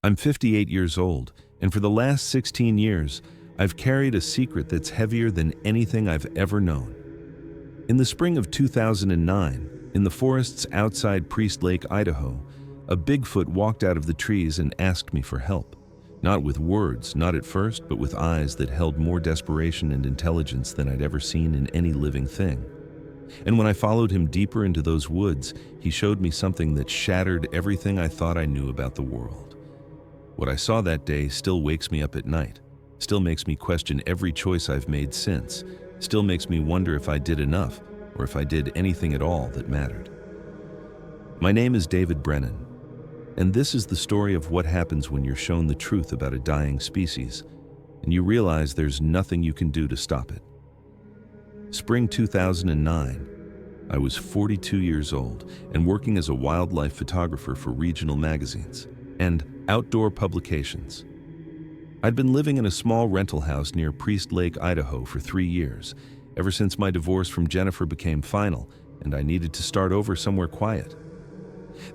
I'm 58 years old, and for the last 16 years, I've carried a secret that's heavier than anything I've ever known. In the spring of 2009, in the forests outside Priest Lake, Idaho, a Bigfoot walked out of the trees and asked me for help. Not with words, not at first, but with eyes that held more desperation and intelligence than I'd ever seen in any living thing. And when I followed him deeper into those woods, he showed me something that shattered everything I thought I knew about the world. What I saw that day still wakes me up at night, still makes me question every choice I've made since, still makes me wonder if I did enough, or if I did anything at all that mattered. My name is David Brennan, and this is the story of what happens when you're shown the truth about a dying species, and you realize there's nothing you can do to stop it. Spring 2009, I was 42 years old and working as a wildlife photographer for regional magazines and outdoor publications. I'd been living in a small rental house near Priest Lake, Idaho for 3 years, ever since my divorce from Jennifer became final and I needed to start over somewhere quiet.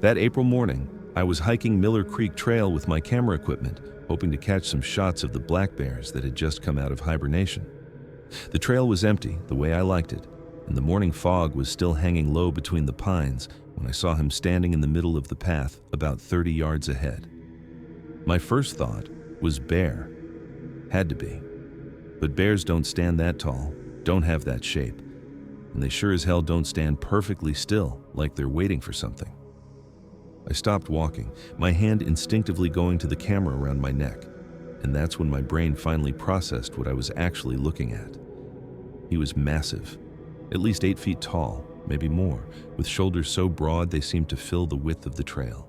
That April morning, I was hiking Miller Creek Trail with my camera equipment, hoping to catch some shots of the black bears that had just come out of hibernation. The trail was empty, the way I liked it, and the morning fog was still hanging low between the pines when I saw him standing in the middle of the path about 30 yards ahead. My first thought was bear. Had to be. But bears don't stand that tall, don't have that shape, and they sure as hell don't stand perfectly still like they're waiting for something. I stopped walking, my hand instinctively going to the camera around my neck, and that's when my brain finally processed what I was actually looking at. He was massive, at least 8 feet tall, maybe more, with shoulders so broad they seemed to fill the width of the trail.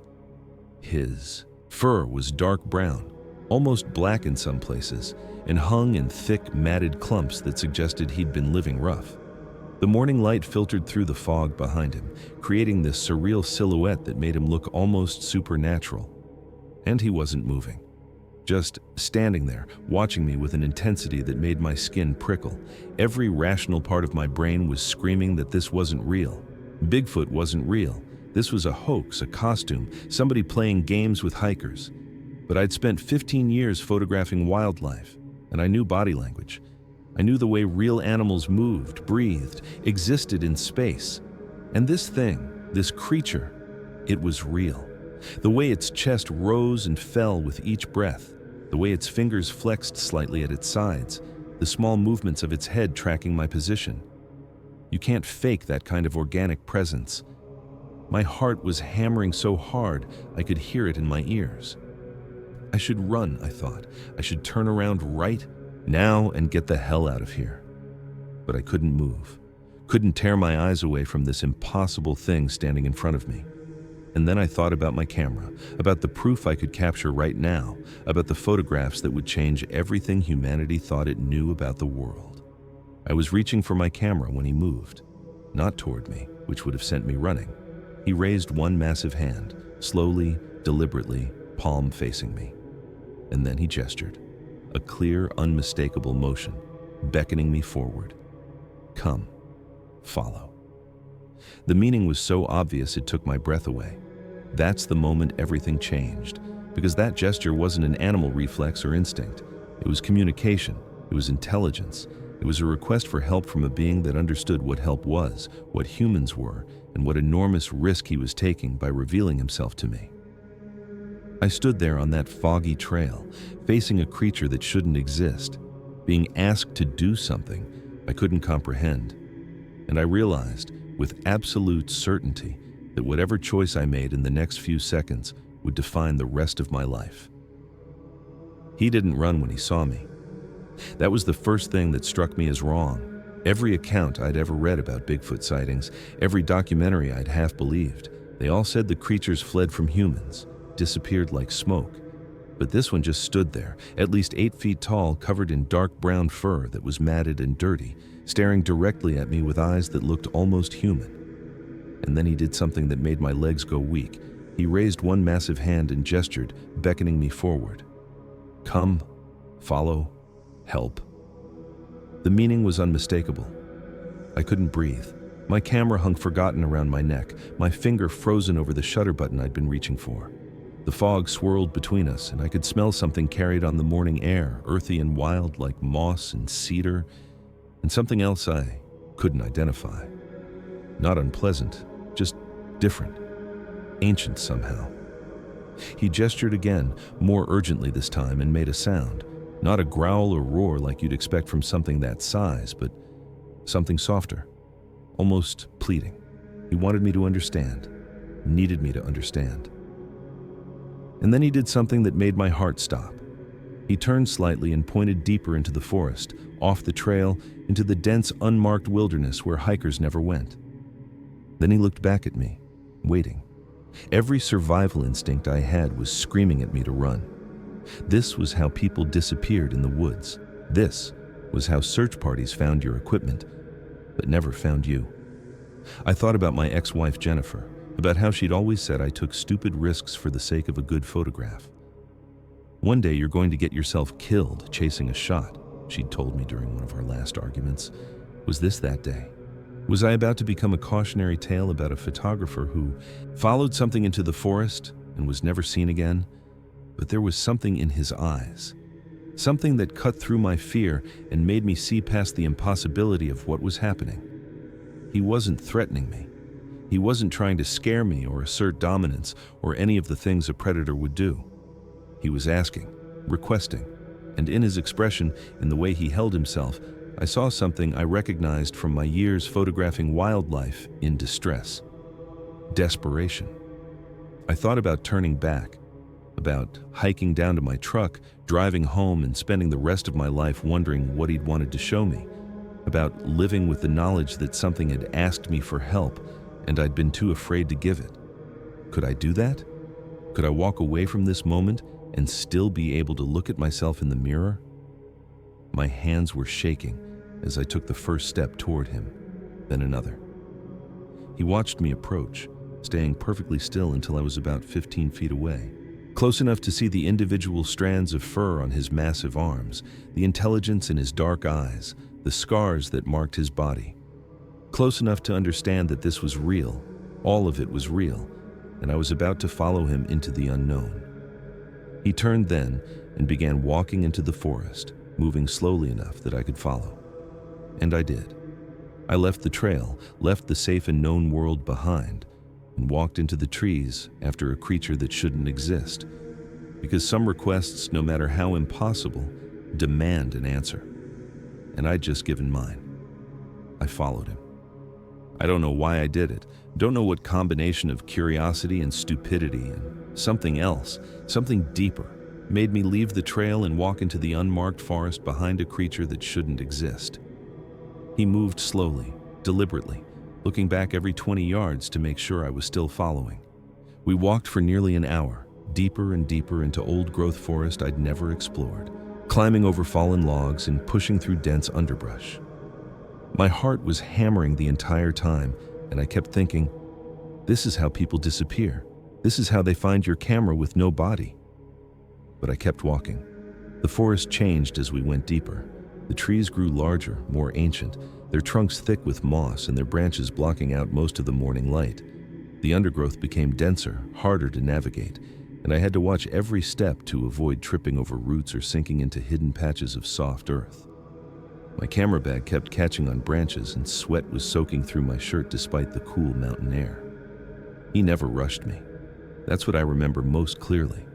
His fur was dark brown, almost black in some places, and hung in thick, matted clumps that suggested he'd been living rough. The morning light filtered through the fog behind him, creating this surreal silhouette that made him look almost supernatural. And he wasn't moving. Just standing there, watching me with an intensity that made my skin prickle. Every rational part of my brain was screaming that this wasn't real. Bigfoot wasn't real. This was a hoax, a costume, somebody playing games with hikers. But I'd spent 15 years photographing wildlife, and I knew body language. I knew the way real animals moved, breathed, existed in space. And this thing, this creature, it was real. The way its chest rose and fell with each breath, the way its fingers flexed slightly at its sides, the small movements of its head tracking my position. You can't fake that kind of organic presence. My heart was hammering so hard I could hear it in my ears. I should run, I thought. I should turn around right now and get the hell out of here. But I couldn't move, couldn't tear my eyes away from this impossible thing standing in front of me. And then I thought about my camera, about the proof I could capture right now, about the photographs that would change everything humanity thought it knew about the world. I was reaching for my camera when he moved, not toward me, which would have sent me running. He raised one massive hand, slowly, deliberately, palm facing me. And then he gestured, a clear, unmistakable motion, beckoning me forward. Come, follow. The meaning was so obvious it took my breath away. That's the moment everything changed, because that gesture wasn't an animal reflex or instinct. It was communication, it was intelligence, it was a request for help from a being that understood what help was, what humans were, and what enormous risk he was taking by revealing himself to me. I stood there on that foggy trail, facing a creature that shouldn't exist, being asked to do something I couldn't comprehend. And I realized, with absolute certainty, that whatever choice I made in the next few seconds would define the rest of my life. He didn't run when he saw me. That was the first thing that struck me as wrong. Every account I'd ever read about Bigfoot sightings, every documentary I'd half believed, they all said the creatures fled from humans, disappeared like smoke. But this one just stood there, at least 8 feet tall, covered in dark brown fur that was matted and dirty, staring directly at me with eyes that looked almost human. And then he did something that made my legs go weak. He raised one massive hand and gestured, beckoning me forward. Come, follow, help. The meaning was unmistakable. I couldn't breathe. My camera hung forgotten around my neck, my finger frozen over the shutter button I'd been reaching for. The fog swirled between us, and I could smell something carried on the morning air, earthy and wild like moss and cedar, and something else I couldn't identify. Not unpleasant, just different, ancient somehow. He gestured again, more urgently this time, and made a sound. Not a growl or roar like you'd expect from something that size, but something softer, almost pleading. He wanted me to understand, needed me to understand. And then he did something that made my heart stop. He turned slightly and pointed deeper into the forest, off the trail, into the dense, unmarked wilderness where hikers never went. Then he looked back at me, waiting. Every survival instinct I had was screaming at me to run. This was how people disappeared in the woods. This was how search parties found your equipment, but never found you. I thought about my ex-wife Jennifer, about how she'd always said I took stupid risks for the sake of a good photograph. One day you're going to get yourself killed chasing a shot, she'd told me during one of our last arguments. Was this that day? Was I about to become a cautionary tale about a photographer who followed something into the forest and was never seen again? But there was something in his eyes, something that cut through my fear and made me see past the impossibility of what was happening. He wasn't threatening me. He wasn't trying to scare me or assert dominance or any of the things a predator would do. He was asking, requesting, and in his expression, in the way he held himself, I saw something I recognized from my years photographing wildlife in distress. Desperation. I thought about turning back, about hiking down to my truck, driving home and spending the rest of my life wondering what he'd wanted to show me, about living with the knowledge that something had asked me for help and I'd been too afraid to give it. Could I do that? Could I walk away from this moment and still be able to look at myself in the mirror? My hands were shaking as I took the first step toward him, then another. He watched me approach, staying perfectly still until I was about 15 feet away, close enough to see the individual strands of fur on his massive arms, the intelligence in his dark eyes, the scars that marked his body. Close enough to understand that this was real, all of it was real, and I was about to follow him into the unknown. He turned then and began walking into the forest, moving slowly enough that I could follow. And I did. I left the trail, left the safe and known world behind, and walked into the trees after a creature that shouldn't exist. Because some requests, no matter how impossible, demand an answer. And I'd just given mine. I followed him. I don't know why I did it. Don't know what combination of curiosity and stupidity and something else, something deeper, made me leave the trail and walk into the unmarked forest behind a creature that shouldn't exist. He moved slowly, deliberately, looking back every 20 yards to make sure I was still following. We walked for nearly an hour, deeper and deeper into old-growth forest I'd never explored, climbing over fallen logs and pushing through dense underbrush. My heart was hammering the entire time, and I kept thinking, this is how people disappear. This is how they find your camera with no body. But I kept walking. The forest changed as we went deeper. The trees grew larger, more ancient, their trunks thick with moss and their branches blocking out most of the morning light. The undergrowth became denser, harder to navigate, and I had to watch every step to avoid tripping over roots or sinking into hidden patches of soft earth. My camera bag kept catching on branches and sweat was soaking through my shirt despite the cool mountain air. He never rushed me. That's what I remember most clearly.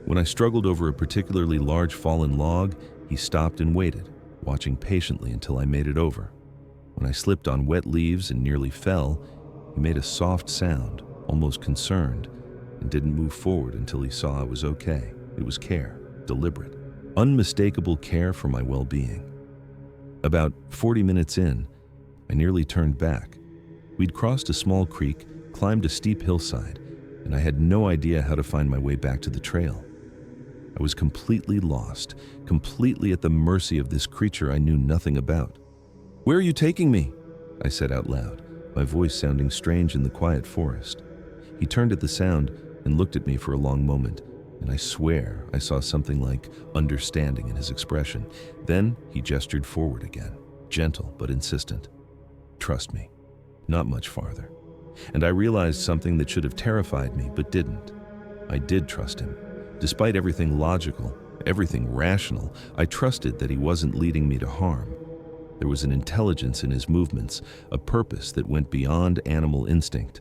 When I struggled over a particularly large fallen log, he stopped and waited, watching patiently until I made it over. When I slipped on wet leaves and nearly fell, he made a soft sound, almost concerned, and didn't move forward until he saw I was okay. It was care, deliberate, unmistakable care for my well-being. About 40 minutes in, I nearly turned back. We'd crossed a small creek, climbed a steep hillside, and I had no idea how to find my way back to the trail. I was completely lost, completely at the mercy of this creature I knew nothing about. "Where are you taking me?" I said out loud, my voice sounding strange in the quiet forest. He turned at the sound and looked at me for a long moment, and I swear I saw something like understanding in his expression. Then he gestured forward again, gentle but insistent. "Trust me, not much farther." And I realized something that should have terrified me but didn't. I did trust him. Despite everything logical, everything rational, I trusted that he wasn't leading me to harm. There was an intelligence in his movements, a purpose that went beyond animal instinct.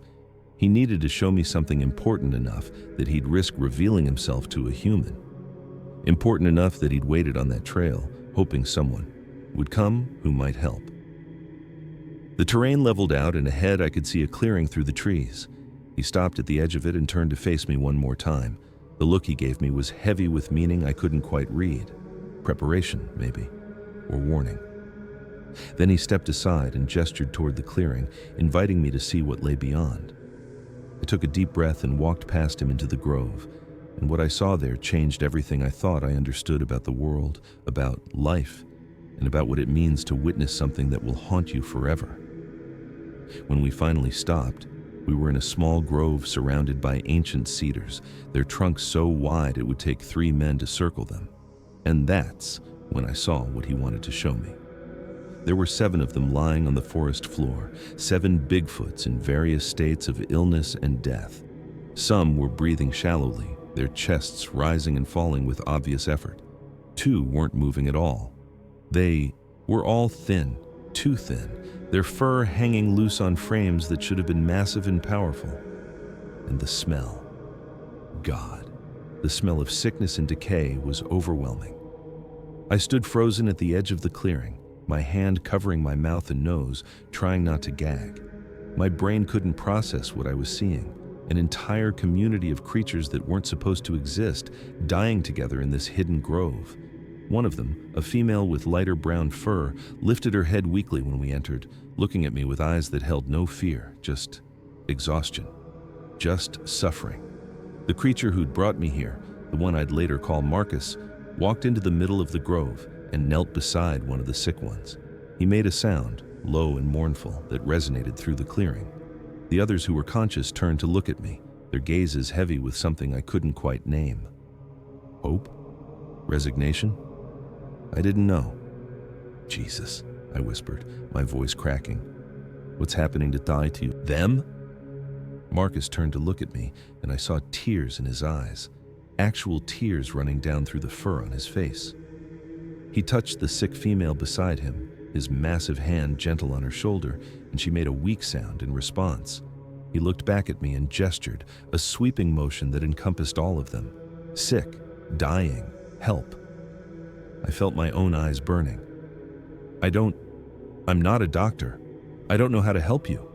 He needed to show me something important enough that he'd risk revealing himself to a human. Important enough that he'd waited on that trail, hoping someone would come who might help. The terrain leveled out, and ahead I could see a clearing through the trees. He stopped at the edge of it and turned to face me one more time. The look he gave me was heavy with meaning I couldn't quite read. Preparation, maybe, or warning. Then he stepped aside and gestured toward the clearing, inviting me to see what lay beyond. I took a deep breath and walked past him into the grove, and what I saw there changed everything I thought I understood about the world, about life, and about what it means to witness something that will haunt you forever. When we finally stopped, we were in a small grove surrounded by ancient cedars, their trunks so wide it would take 3 men to circle them. And that's when I saw what he wanted to show me. There were 7 of them lying on the forest floor, 7 Bigfoots in various states of illness and death. Some were breathing shallowly, their chests rising and falling with obvious effort. 2 weren't moving at all. They were all thin, too thin, their fur hanging loose on frames that should have been massive and powerful. And the smell. God, the smell of sickness and decay was overwhelming. I stood frozen at the edge of the clearing, my hand covering my mouth and nose, trying not to gag. My brain couldn't process what I was seeing. An entire community of creatures that weren't supposed to exist, dying together in this hidden grove. One of them, a female with lighter brown fur, lifted her head weakly when we entered, looking at me with eyes that held no fear, just exhaustion, just suffering. The creature who'd brought me here, the one I'd later call Marcus, walked into the middle of the grove and knelt beside one of the sick ones. He made a sound, low and mournful, that resonated through the clearing. The others who were conscious turned to look at me, their gazes heavy with something I couldn't quite name. Hope? Resignation? I didn't know. Jesus, I whispered, my voice cracking. What's happening to die to you? Them? Marcus turned to look at me, and I saw tears in his eyes, actual tears running down through the fur on his face. He touched the sick female beside him, his massive hand gentle on her shoulder, and she made a weak sound in response. He looked back at me and gestured, a sweeping motion that encompassed all of them. Sick, dying, help. I felt my own eyes burning. I'm not a doctor. I don't know how to help you.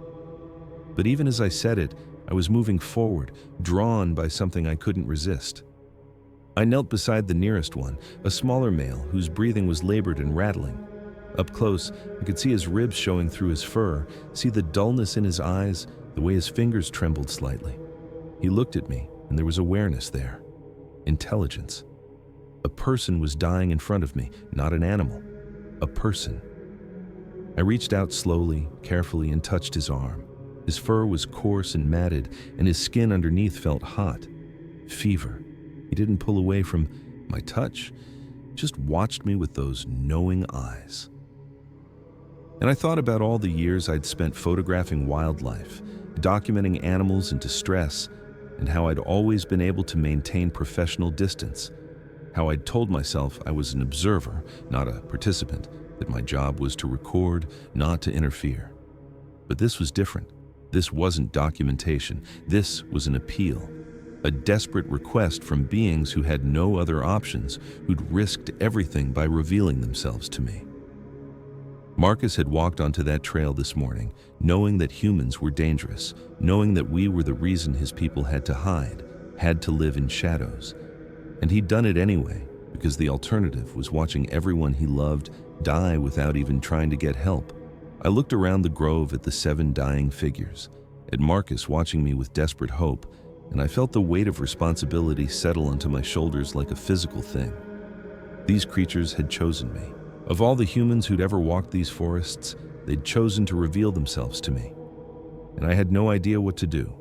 But even as I said it, I was moving forward, drawn by something I couldn't resist. I knelt beside the nearest one, a smaller male whose breathing was labored and rattling. Up close, I could see his ribs showing through his fur, see the dullness in his eyes, the way his fingers trembled slightly. He looked at me, and there was awareness there. Intelligence. A person was dying in front of me, not an animal. A person. I reached out slowly, carefully, and touched his arm. His fur was coarse and matted, and his skin underneath felt hot. Fever. He didn't pull away from my touch, just watched me with those knowing eyes. And I thought about all the years I'd spent photographing wildlife, documenting animals in distress, and how I'd always been able to maintain professional distance. How I'd told myself I was an observer, not a participant, that my job was to record, not to interfere. But this was different. This wasn't documentation. This was an appeal, a desperate request from beings who had no other options, who'd risked everything by revealing themselves to me. Marcus had walked onto that trail this morning, knowing that humans were dangerous, knowing that we were the reason his people had to hide, had to live in shadows. And he'd done it anyway, because the alternative was watching everyone he loved die without even trying to get help. I looked around the grove at the 7 dying figures, at Marcus watching me with desperate hope, and I felt the weight of responsibility settle onto my shoulders like a physical thing. These creatures had chosen me. Of all the humans who'd ever walked these forests, they'd chosen to reveal themselves to me. And I had no idea what to do,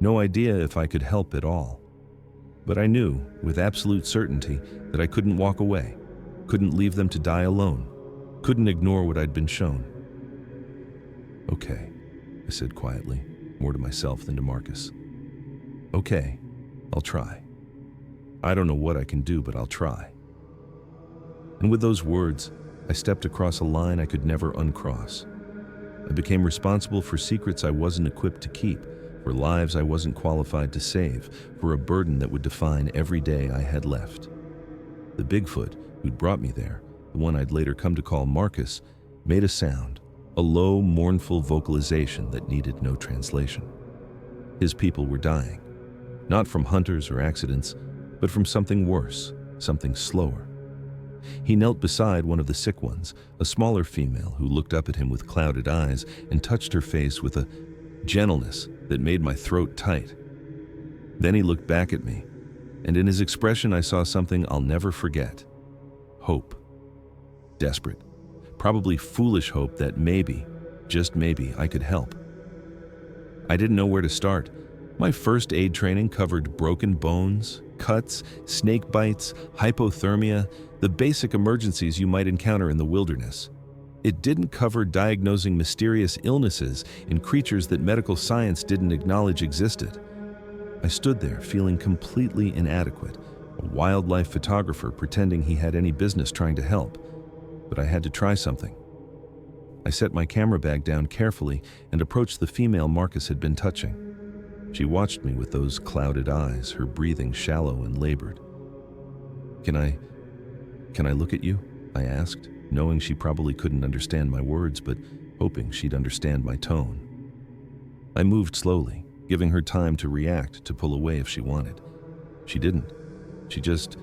no idea if I could help at all. But I knew, with absolute certainty, that I couldn't walk away, couldn't leave them to die alone, couldn't ignore what I'd been shown. Okay, I said quietly, more to myself than to Marcus. Okay, I'll try. I don't know what I can do, but I'll try." And with those words, I stepped across a line I could never uncross. I became responsible for secrets I wasn't equipped to keep, for lives I wasn't qualified to save, for a burden that would define every day I had left. The Bigfoot who'd brought me there, the one I'd later come to call Marcus, made a sound, a low, mournful vocalization that needed no translation. His people were dying, not from hunters or accidents, but from something worse, something slower. He knelt beside one of the sick ones, a smaller female who looked up at him with clouded eyes and touched her face with a gentleness that made my throat tight. Then he looked back at me, and in his expression I saw something I'll never forget. Hope. Desperate, probably foolish hope that maybe, just maybe, I could help. I didn't know where to start. My first aid training covered broken bones, cuts, snake bites, hypothermia, the basic emergencies you might encounter in the wilderness. It didn't cover diagnosing mysterious illnesses in creatures that medical science didn't acknowledge existed. I stood there feeling completely inadequate, a wildlife photographer pretending he had any business trying to help. But I had to try something. I set my camera bag down carefully and approached the female Marcus had been touching. She watched me with those clouded eyes, her breathing shallow and labored. Can I look at you?" I asked, knowing she probably couldn't understand my words, but hoping she'd understand my tone. I moved slowly, giving her time to react, to pull away if she wanted. She didn't. She just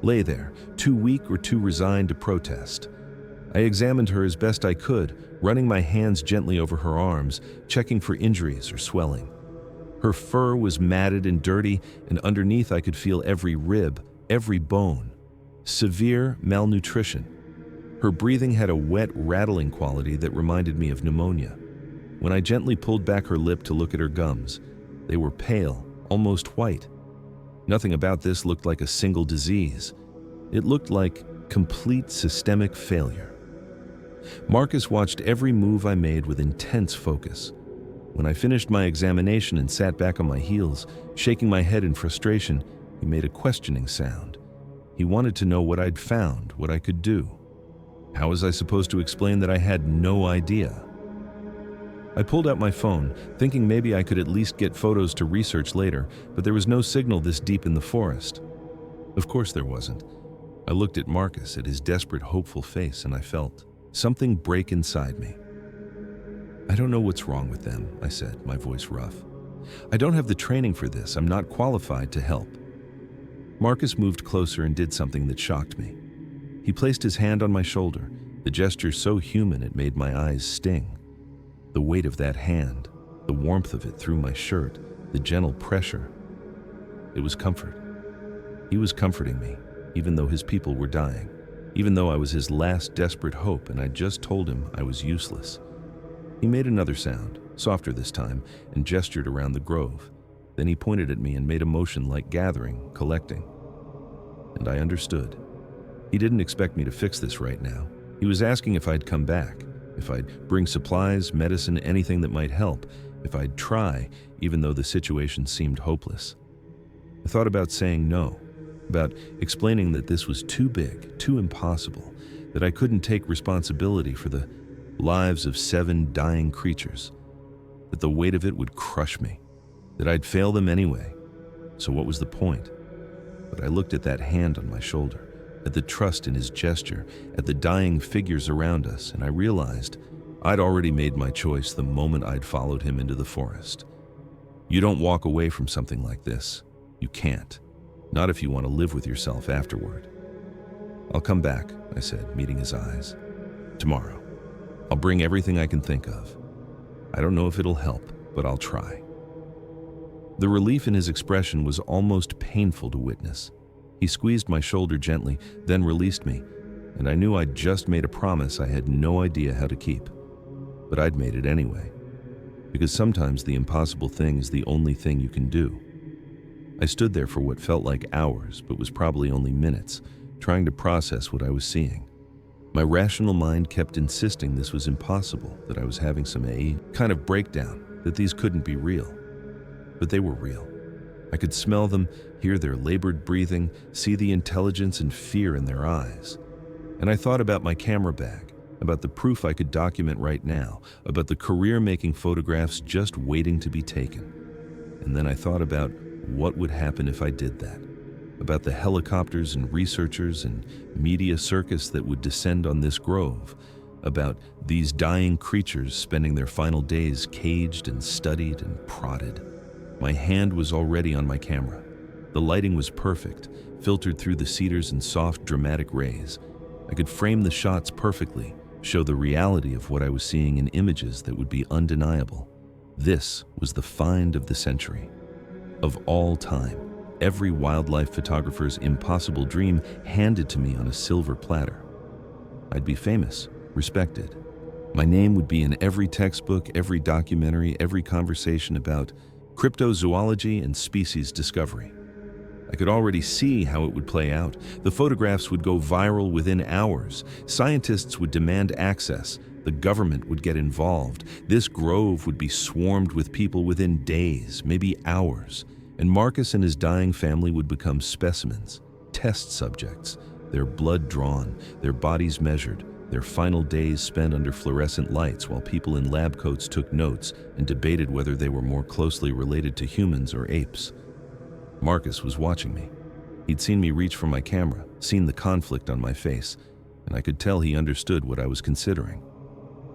lay there, too weak or too resigned to protest. I examined her as best I could, running my hands gently over her arms, checking for injuries or swelling. Her fur was matted and dirty, and underneath I could feel every rib, every bone. Severe malnutrition. Her breathing had a wet, rattling quality that reminded me of pneumonia. When I gently pulled back her lip to look at her gums, they were pale, almost white. Nothing about this looked like a single disease. It looked like complete systemic failure. Marcus watched every move I made with intense focus. When I finished my examination and sat back on my heels, shaking my head in frustration, he made a questioning sound. He wanted to know what I'd found, what I could do. How was I supposed to explain that I had no idea? I pulled out my phone, thinking maybe I could at least get photos to research later, but there was no signal this deep in the forest. Of course there wasn't. I looked at Marcus, at his desperate, hopeful face, and I felt something break inside me. "I don't know what's wrong with them," I said, my voice rough. "I don't have the training for this. I'm not qualified to help." Marcus moved closer and did something that shocked me. He placed his hand on my shoulder, the gesture so human it made my eyes sting. The weight of that hand, the warmth of it through my shirt, the gentle pressure. It was comfort. He was comforting me, even though his people were dying, even though I was his last desperate hope and I'd just told him I was useless. He made another sound, softer this time, and gestured around the grove. Then he pointed at me and made a motion like gathering, collecting. And I understood. He didn't expect me to fix this right now. He was asking if I'd come back, if I'd bring supplies, medicine, anything that might help, if I'd try, even though the situation seemed hopeless. I thought about saying no, about explaining that this was too big, too impossible, that I couldn't take responsibility for the lives of 7 dying creatures, that the weight of it would crush me, that I'd fail them anyway. So what was the point? But I looked at that hand on my shoulder, at the trust in his gesture, at the dying figures around us, and I realized I'd already made my choice the moment I'd followed him into the forest. You don't walk away from something like this. You can't. Not if you want to live with yourself afterward. "I'll come back," I said, meeting his eyes. "Tomorrow. I'll bring everything I can think of. I don't know if it'll help, but I'll try." The relief in his expression was almost painful to witness. He squeezed my shoulder gently, then released me, and I knew I'd just made a promise I had no idea how to keep. But I'd made it anyway, because sometimes the impossible thing is the only thing you can do. I stood there for what felt like hours, but was probably only minutes, trying to process what I was seeing. My rational mind kept insisting this was impossible, that I was having some kind of breakdown, that these couldn't be real. But they were real. I could smell them, hear their labored breathing, see the intelligence and fear in their eyes. And I thought about my camera bag, about the proof I could document right now, about the career-making photographs just waiting to be taken. And then I thought about what would happen if I did that, about the helicopters and researchers and media circus that would descend on this grove, about these dying creatures spending their final days caged and studied and prodded. My hand was already on my camera. The lighting was perfect, filtered through the cedars in soft, dramatic rays. I could frame the shots perfectly, show the reality of what I was seeing in images that would be undeniable. This was the find of the century. Of all time, every wildlife photographer's impossible dream handed to me on a silver platter. I'd be famous, respected. My name would be in every textbook, every documentary, every conversation about cryptozoology and species discovery. I could already see how it would play out. The photographs would go viral within hours. Scientists would demand access. The government would get involved. This grove would be swarmed with people within days, maybe hours. And Marcus and his dying family would become specimens, test subjects, their blood drawn, their bodies measured, their final days spent under fluorescent lights while people in lab coats took notes and debated whether they were more closely related to humans or apes. Marcus was watching me. He'd seen me reach for my camera, seen the conflict on my face, and I could tell he understood what I was considering,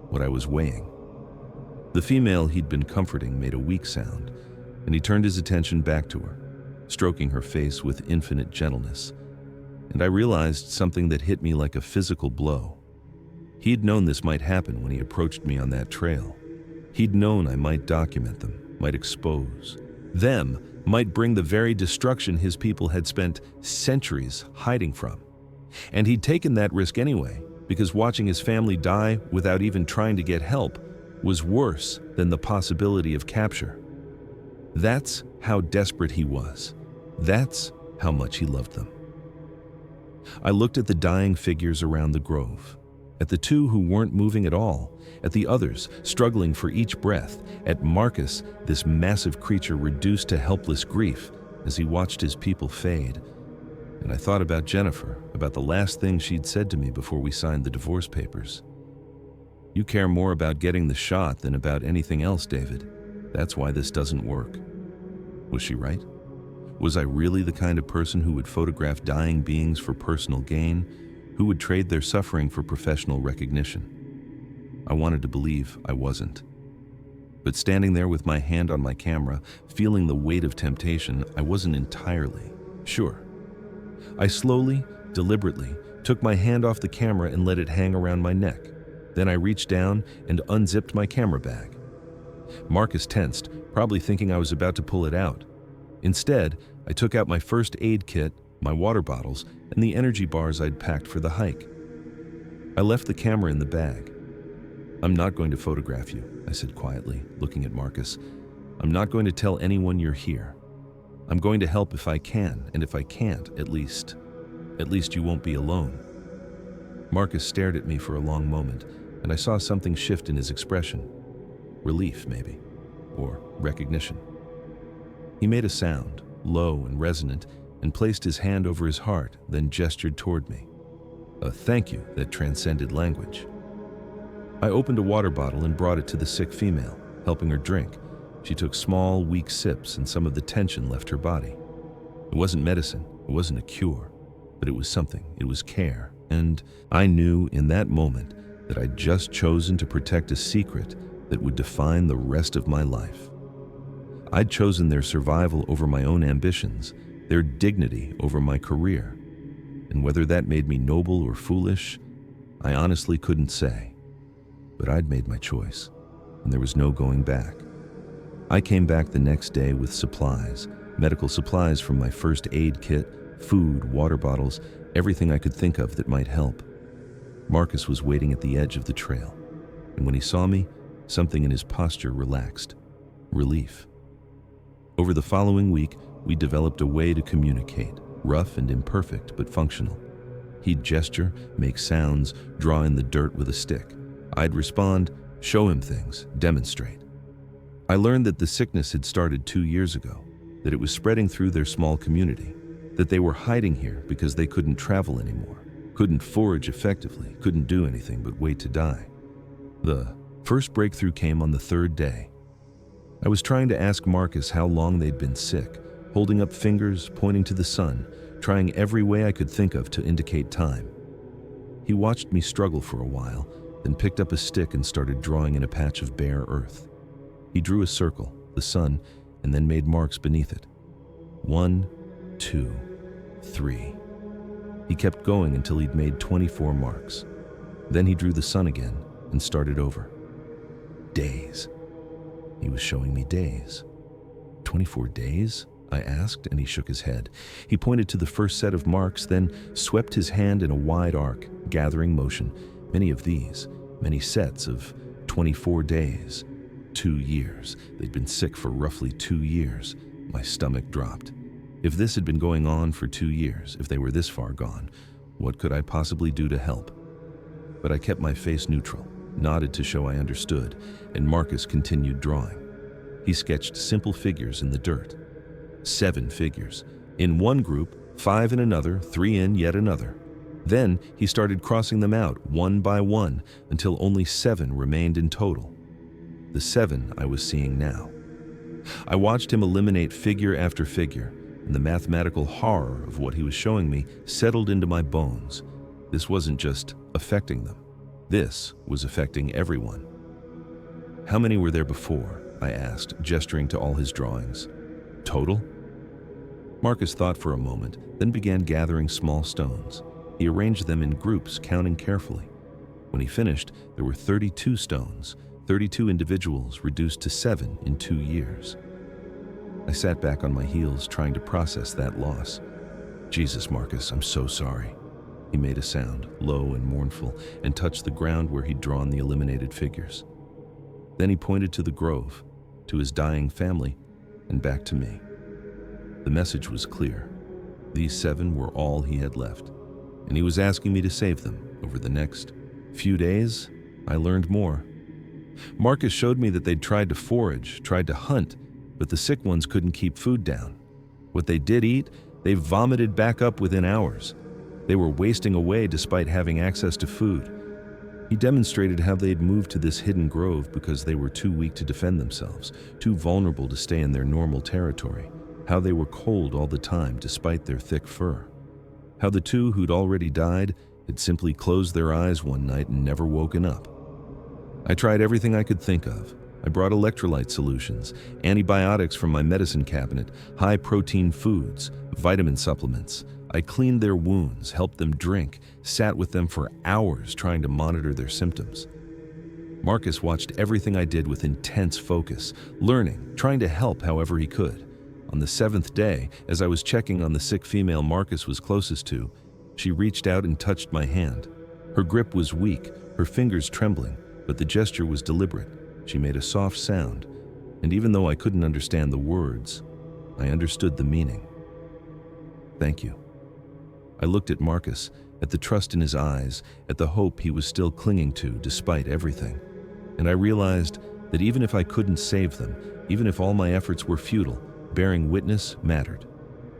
what I was weighing. The female he'd been comforting made a weak sound, and he turned his attention back to her, stroking her face with infinite gentleness. And I realized something that hit me like a physical blow. He'd known this might happen when he approached me on that trail. He'd known I might document them, might expose. Them might bring the very destruction his people had spent centuries hiding from. And he'd taken that risk anyway, because watching his family die without even trying to get help was worse than the possibility of capture. That's how desperate he was. That's how much he loved them. I looked at the dying figures around the grove, at the two who weren't moving at all, at the others struggling for each breath, at Marcus, this massive creature reduced to helpless grief as he watched his people fade. And I thought about Jennifer, about the last thing she'd said to me before we signed the divorce papers. "You care more about getting the shot than about anything else, David. That's why this doesn't work." Was she right? Was I really the kind of person who would photograph dying beings for personal gain, who would trade their suffering for professional recognition? I wanted to believe I wasn't. But standing there with my hand on my camera, feeling the weight of temptation, I wasn't entirely sure. I slowly, deliberately, took my hand off the camera and let it hang around my neck. Then I reached down and unzipped my camera bag. Marcus tensed, probably thinking I was about to pull it out. Instead, I took out my first aid kit, my water bottles, and the energy bars I'd packed for the hike. I left the camera in the bag. "I'm not going to photograph you," I said quietly, looking at Marcus. "I'm not going to tell anyone you're here. I'm going to help if I can, and if I can't, at least you won't be alone." Marcus stared at me for a long moment, and I saw something shift in his expression. Relief, maybe, or recognition. He made a sound, low and resonant, and placed his hand over his heart, then gestured toward me. A thank you that transcended language. I opened a water bottle and brought it to the sick female, helping her drink. She took small, weak sips, and some of the tension left her body. It wasn't medicine, it wasn't a cure, but it was something, it was care. And I knew in that moment that I'd just chosen to protect a secret that would define the rest of my life. I'd chosen their survival over my own ambitions, their dignity over my career. And whether that made me noble or foolish, I honestly couldn't say. But I'd made my choice, and there was no going back. I came back the next day with supplies, medical supplies from my first aid kit, food, water bottles, everything I could think of that might help. Marcus was waiting at the edge of the trail, and when he saw me, something in his posture relaxed. Relief. Over the following week, we developed a way to communicate, rough and imperfect but functional. He'd gesture, make sounds, draw in the dirt with a stick. I'd respond, show him things, demonstrate. I learned that the sickness had started 2 years ago. that it was spreading through their small community, that they were hiding here because they couldn't travel anymore, couldn't forage effectively, couldn't do anything but wait to die. The first breakthrough came on the third day. I was trying to ask Marcus how long they'd been sick, holding up fingers, pointing to the sun, trying every way I could think of to indicate time. He watched me struggle for a while, then picked up a stick and started drawing in a patch of bare earth. He drew a circle, the sun, and then made marks beneath it. 1, 2, 3. He kept going until he'd made 24 marks. Then he drew the sun again and started over. Days. He was showing me days. 24 days? I asked, and he shook his head. He pointed to the first set of marks, then swept his hand in a wide arc, gathering motion. Many of these, many sets of 24 days. 2 years. They'd been sick for roughly 2 years. My stomach dropped. If this had been going on for 2 years, if they were this far gone, what could I possibly do to help? But I kept my face neutral, nodded to show I understood, and Marcus continued drawing. He sketched simple figures in the dirt. 7 figures. In one group, 5 in another, 3 in yet another. Then he started crossing them out one by one until only 7 remained in total. The 7 I was seeing now. I watched him eliminate figure after figure, and the mathematical horror of what he was showing me settled into my bones. This wasn't just affecting them. This was affecting everyone. How many were there before? I asked, gesturing to all his drawings. Total? Marcus thought for a moment, then began gathering small stones. He arranged them in groups, counting carefully. When he finished, there were 32 stones, 32 individuals reduced to 7 in 2 years. I sat back on my heels, trying to process that loss. Jesus, Marcus, I'm so sorry. He made a sound, low and mournful, and touched the ground where he'd drawn the eliminated figures. Then he pointed to the grove, to his dying family, and back to me. The message was clear. These 7 were all he had left, and he was asking me to save them. Over the next few days, I learned more. Marcus showed me that they'd tried to forage, tried to hunt, but the sick ones couldn't keep food down. What they did eat, they vomited back up within hours. They were wasting away despite having access to food. He demonstrated how they'd moved to this hidden grove because they were too weak to defend themselves, too vulnerable to stay in their normal territory, how they were cold all the time despite their thick fur, how the 2 who'd already died had simply closed their eyes one night and never woken up. I tried everything I could think of. I brought electrolyte solutions, antibiotics from my medicine cabinet, high-protein foods, vitamin supplements. I cleaned their wounds, helped them drink, sat with them for hours trying to monitor their symptoms. Marcus watched everything I did with intense focus, learning, trying to help however he could. On the 7th day, as I was checking on the sick female Marcus was closest to, she reached out and touched my hand. Her grip was weak, her fingers trembling, but the gesture was deliberate. She made a soft sound, and even though I couldn't understand the words, I understood the meaning. Thank you. I looked at Marcus, at the trust in his eyes, at the hope he was still clinging to despite everything, and I realized that even if I couldn't save them, even if all my efforts were futile, bearing witness mattered.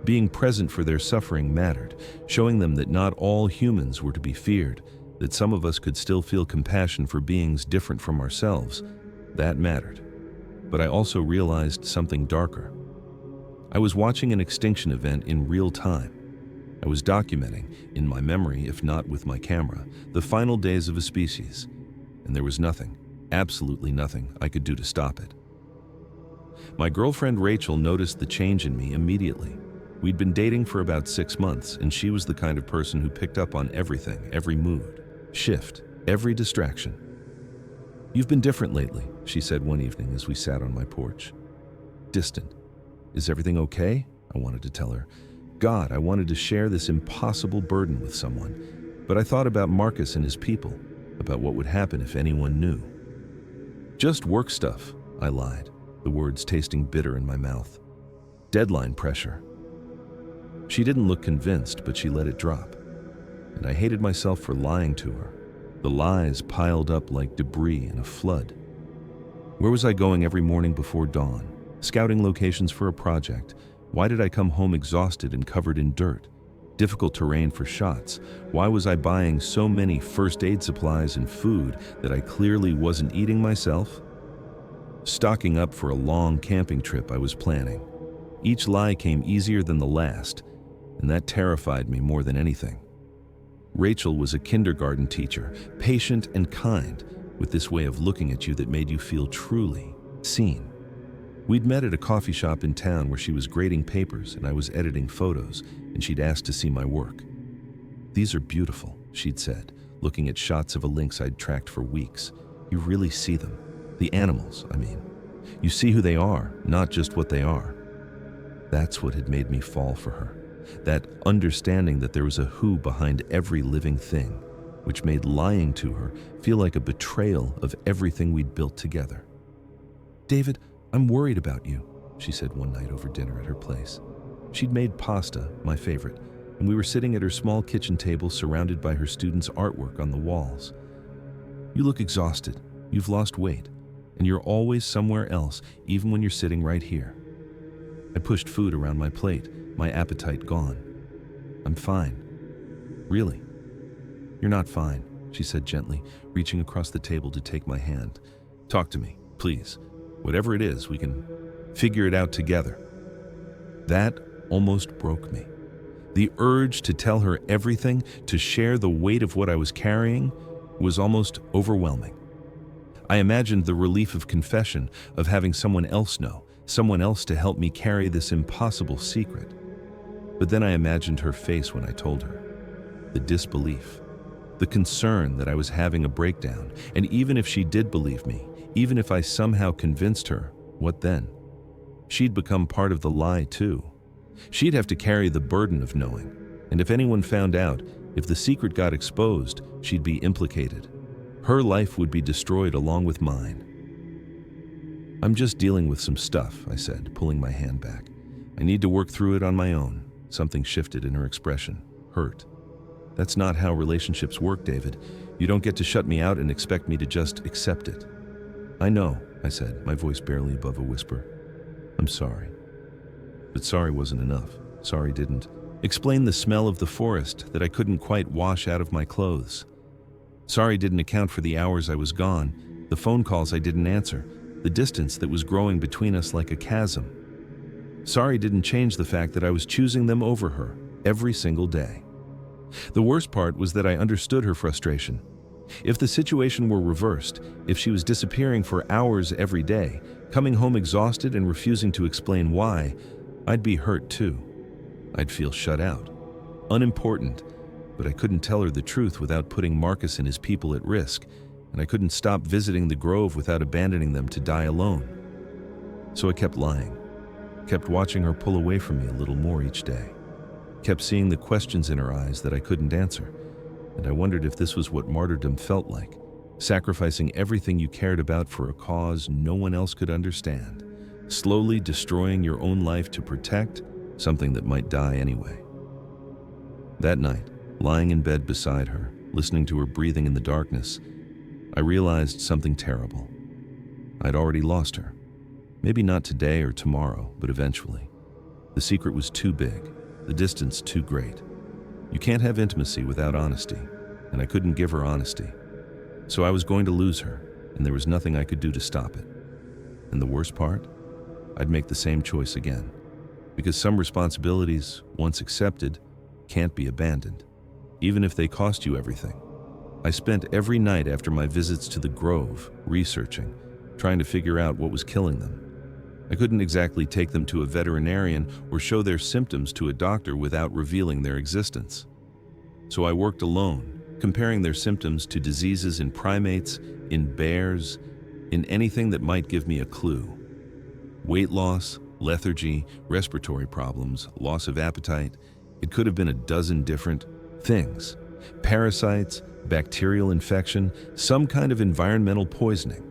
Being present for their suffering mattered, showing them that not all humans were to be feared, that some of us could still feel compassion for beings different from ourselves. That mattered. But I also realized something darker. I was watching an extinction event in real time. I was documenting, in my memory if not with my camera, the final days of a species, and there was nothing, absolutely nothing, I could do to stop it. My girlfriend Rachel noticed the change in me immediately. We'd been dating for about 6 months, and she was the kind of person who picked up on everything, every mood, shift, every distraction. "You've been different lately," she said one evening as we sat on my porch. Distant. "Is everything okay?" I wanted to tell her. God, I wanted to share this impossible burden with someone, but I thought about Marcus and his people, about what would happen if anyone knew. "Just work stuff," I lied, the words tasting bitter in my mouth. "Deadline pressure." She didn't look convinced, but she let it drop, and I hated myself for lying to her. The lies piled up like debris in a flood. Where was I going every morning before dawn? Scouting locations for a project, Why did I come home exhausted and covered in dirt? Difficult terrain for shots. Why was I buying so many first aid supplies and food that I clearly wasn't eating myself? Stocking up for a long camping trip I was planning. Each lie came easier than the last, and that terrified me more than anything. Rachel was a kindergarten teacher, patient and kind, with this way of looking at you that made you feel truly seen. We'd met at a coffee shop in town where she was grading papers and I was editing photos, and she'd asked to see my work. "These are beautiful," she'd said, looking at shots of a lynx I'd tracked for weeks. "You really see them. The animals, I mean. You see who they are, not just what they are." That's what had made me fall for her. That understanding that there was a who behind every living thing, which made lying to her feel like a betrayal of everything we'd built together. "David, I'm worried about you," she said one night over dinner at her place. She'd made pasta, my favorite, and we were sitting at her small kitchen table surrounded by her students' artwork on the walls. "You look exhausted, you've lost weight, and you're always somewhere else, even when you're sitting right here." I pushed food around my plate, my appetite gone. "I'm fine." "Really?" "You're not fine," she said gently, reaching across the table to take my hand. "Talk to me, please. Whatever it is, we can figure it out together." That almost broke me. The urge to tell her everything, to share the weight of what I was carrying, was almost overwhelming. I imagined the relief of confession, of having someone else know, someone else to help me carry this impossible secret. But then I imagined her face when I told her. The disbelief, the concern that I was having a breakdown, and even if she did believe me, even if I somehow convinced her, what then? She'd become part of the lie too. She'd have to carry the burden of knowing, and if anyone found out, if the secret got exposed, she'd be implicated. Her life would be destroyed along with mine. "I'm just dealing with some stuff," I said, pulling my hand back. "I need to work through it on my own." Something shifted in her expression. Hurt. "That's not how relationships work, David. You don't get to shut me out and expect me to just accept it." "I know," I said, my voice barely above a whisper. "I'm sorry." But sorry wasn't enough. Sorry didn't explain the smell of the forest that I couldn't quite wash out of my clothes. Sorry didn't account for the hours I was gone, the phone calls I didn't answer, the distance that was growing between us like a chasm. Sorry didn't change the fact that I was choosing them over her every single day. The worst part was that I understood her frustration. If the situation were reversed, if she was disappearing for hours every day, coming home exhausted and refusing to explain why, I'd be hurt too. I'd feel shut out, unimportant, but I couldn't tell her the truth without putting Marcus and his people at risk, and I couldn't stop visiting the grove without abandoning them to die alone. So I kept lying, kept watching her pull away from me a little more each day, kept seeing the questions in her eyes that I couldn't answer, and I wondered if this was what martyrdom felt like, sacrificing everything you cared about for a cause no one else could understand, slowly destroying your own life to protect something that might die anyway. That night, lying in bed beside her, listening to her breathing in the darkness, I realized something terrible. I'd already lost her. Maybe not today or tomorrow, but eventually. The secret was too big, the distance too great. You can't have intimacy without honesty, and I couldn't give her honesty. So I was going to lose her, and there was nothing I could do to stop it. And the worst part? I'd make the same choice again. Because some responsibilities, once accepted, can't be abandoned, even if they cost you everything. I spent every night after my visits to the grove researching, trying to figure out what was killing them. I couldn't exactly take them to a veterinarian or show their symptoms to a doctor without revealing their existence. So I worked alone, comparing their symptoms to diseases in primates, in bears, in anything that might give me a clue. Weight loss, lethargy, respiratory problems, loss of appetite. It could have been a dozen different things. Parasites, bacterial infection, some kind of environmental poisoning.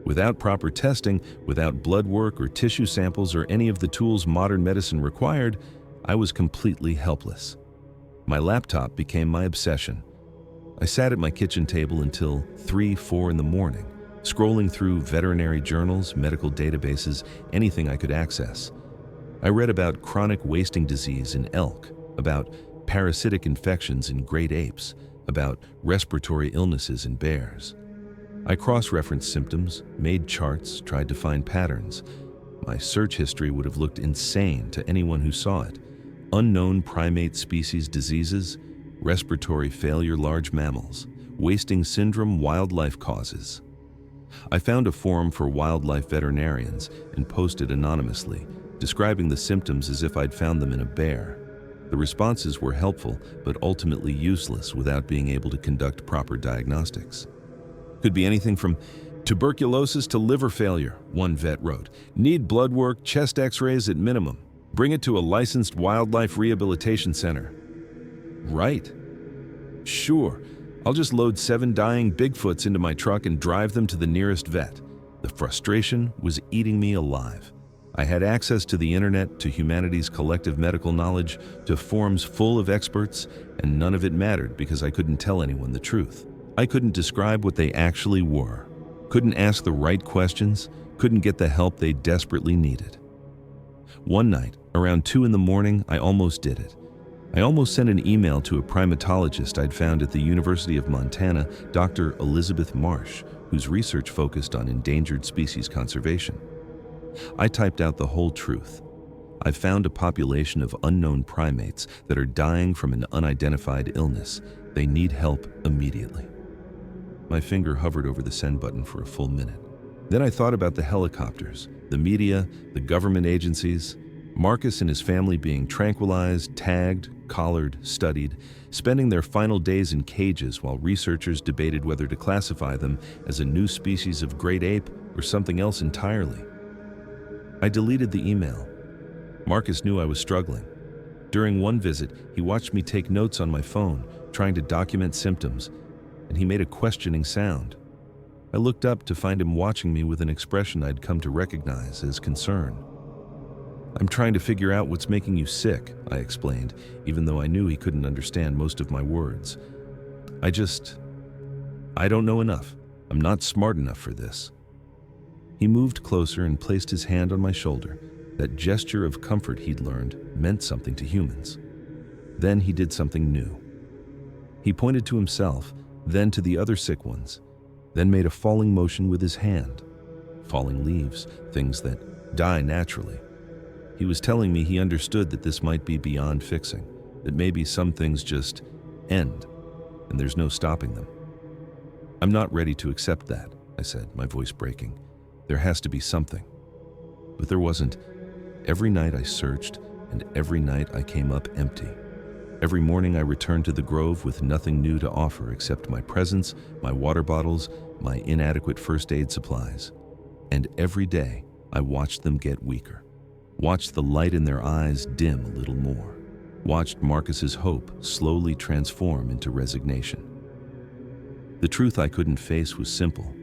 Without proper testing, without blood work or tissue samples or any of the tools modern medicine required, I was completely helpless. My laptop became my obsession. I sat at my kitchen table until 3, 4 in the morning, scrolling through veterinary journals, medical databases, anything I could access. I read about chronic wasting disease in elk, about parasitic infections in great apes, about respiratory illnesses in bears. I cross-referenced symptoms, made charts, tried to find patterns. My search history would have looked insane to anyone who saw it. Unknown primate species diseases, respiratory failure large mammals, wasting syndrome wildlife causes. I found a forum for wildlife veterinarians and posted anonymously, describing the symptoms as if I'd found them in a bear. The responses were helpful, but ultimately useless without being able to conduct proper diagnostics. Could be anything from tuberculosis to liver failure, one vet wrote. Need blood work, chest x-rays at minimum. Bring it to a licensed wildlife rehabilitation center. Right. Sure, I'll just load 7 dying Bigfoots into my truck and drive them to the nearest vet. The frustration was eating me alive. I had access to the internet, to humanity's collective medical knowledge, to forums full of experts, and none of it mattered because I couldn't tell anyone the truth. I couldn't describe what they actually were, couldn't ask the right questions, couldn't get the help they desperately needed. One night, around 2 in the morning, I almost did it. I almost sent an email to a primatologist I'd found at the University of Montana, Dr. Elizabeth Marsh, whose research focused on endangered species conservation. I typed out the whole truth. I've found a population of unknown primates that are dying from an unidentified illness. They need help immediately. My finger hovered over the send button for a full minute. Then I thought about the helicopters, the media, the government agencies, Marcus and his family being tranquilized, tagged, collared, studied, spending their final days in cages while researchers debated whether to classify them as a new species of great ape or something else entirely. I deleted the email. Marcus knew I was struggling. During one visit, he watched me take notes on my phone, trying to document symptoms, and he made a questioning sound. I looked up to find him watching me with an expression I'd come to recognize as concern. I'm trying to figure out what's making you sick, I explained, even though I knew he couldn't understand most of my words. I don't know enough. I'm not smart enough for this. He moved closer and placed his hand on my shoulder. That gesture of comfort he'd learned meant something to humans. Then he did something new. He pointed to himself, then to the other sick ones, then made a falling motion with his hand. Falling leaves, things that die naturally. He was telling me he understood that this might be beyond fixing, that maybe some things just end, and there's no stopping them. I'm not ready to accept that, I said, my voice breaking. There has to be something. But there wasn't. Every night I searched, and every night I came up empty. Every morning I returned to the grove with nothing new to offer except my presence, my water bottles, my inadequate first aid supplies. And every day I watched them get weaker. Watched the light in their eyes dim a little more. Watched Marcus's hope slowly transform into resignation. The truth I couldn't face was simple.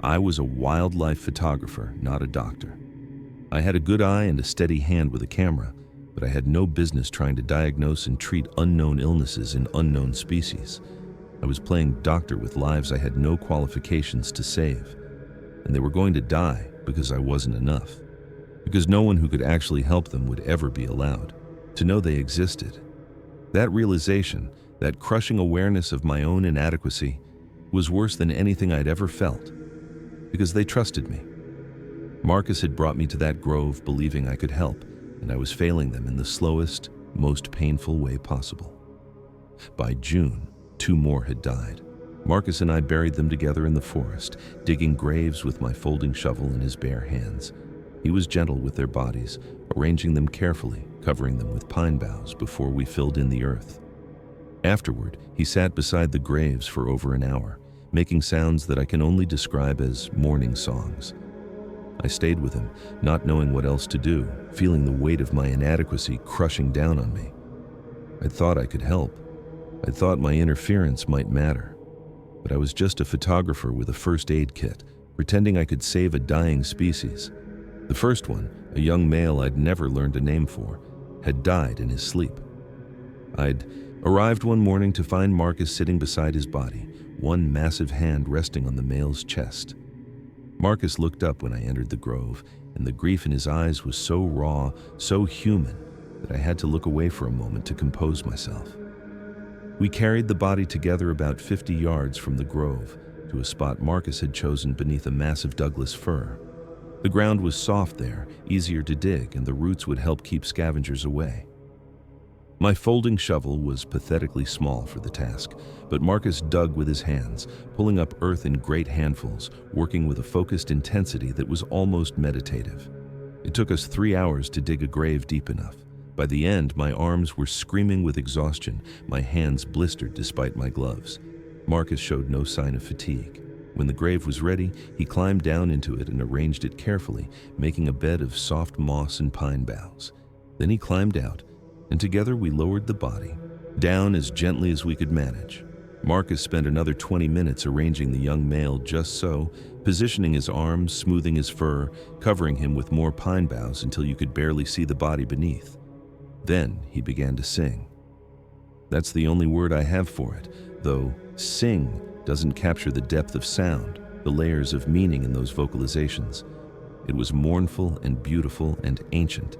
I was a wildlife photographer, not a doctor. I had a good eye and a steady hand with a camera, but I had no business trying to diagnose and treat unknown illnesses in unknown species. I was playing doctor with lives I had no qualifications to save, and they were going to die because I wasn't enough. Because no one who could actually help them would ever be allowed to know they existed. That realization, that crushing awareness of my own inadequacy, was worse than anything I'd ever felt, because they trusted me. Marcus had brought me to that grove believing I could help, and I was failing them in the slowest, most painful way possible. By June, 2 more had died. Marcus and I buried them together in the forest, digging graves with my folding shovel in his bare hands. He was gentle with their bodies, arranging them carefully, covering them with pine boughs before we filled in the earth. Afterward, he sat beside the graves for over an hour, making sounds that I can only describe as mourning songs. I stayed with him, not knowing what else to do, feeling the weight of my inadequacy crushing down on me. I thought I could help. I thought my interference might matter. But I was just a photographer with a first aid kit, pretending I could save a dying species. The first one, a young male I'd never learned a name for, had died in his sleep. I'd arrived one morning to find Marcus sitting beside his body, one massive hand resting on the male's chest. Marcus looked up when I entered the grove, and the grief in his eyes was so raw, so human, that I had to look away for a moment to compose myself. We carried the body together about 50 yards from the grove to a spot Marcus had chosen beneath a massive Douglas fir. The ground was soft there, easier to dig, and the roots would help keep scavengers away. My folding shovel was pathetically small for the task, but Marcus dug with his hands, pulling up earth in great handfuls, working with a focused intensity that was almost meditative. It took us 3 hours to dig a grave deep enough. By the end, my arms were screaming with exhaustion, my hands blistered despite my gloves. Marcus showed no sign of fatigue. When the grave was ready, he climbed down into it and arranged it carefully, making a bed of soft moss and pine boughs. Then he climbed out, and together we lowered the body, down as gently as we could manage. Marcus spent another 20 minutes arranging the young male just so, positioning his arms, smoothing his fur, covering him with more pine boughs until you could barely see the body beneath. Then he began to sing. That's the only word I have for it, though sing doesn't capture the depth of sound, the layers of meaning in those vocalizations. It was mournful and beautiful and ancient,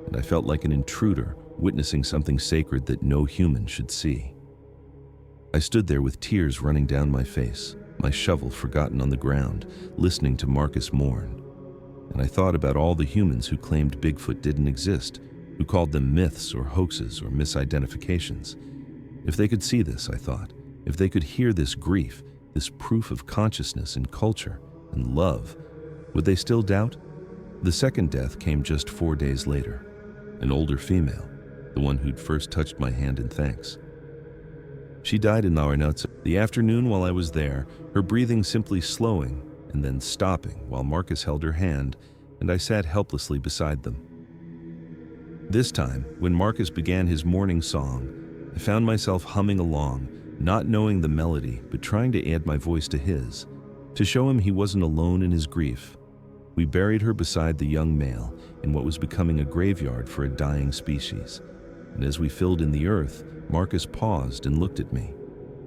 and I felt like an intruder witnessing something sacred that no human should see. I stood there with tears running down my face, my shovel forgotten on the ground, listening to Marcus mourn. And I thought about all the humans who claimed Bigfoot didn't exist, who called them myths or hoaxes or misidentifications. If they could see this, I thought, if they could hear this grief, this proof of consciousness and culture and love, would they still doubt? The second death came just 4 days later. An older female, the one who'd first touched my hand in thanks. She died in Naranotsa. The afternoon while I was there, her breathing simply slowing and then stopping while Marcus held her hand, and I sat helplessly beside them. This time, when Marcus began his morning song, I found myself humming along, not knowing the melody, but trying to add my voice to his, to show him he wasn't alone in his grief. We buried her beside the young male in what was becoming a graveyard for a dying species. And as we filled in the earth, Marcus paused and looked at me.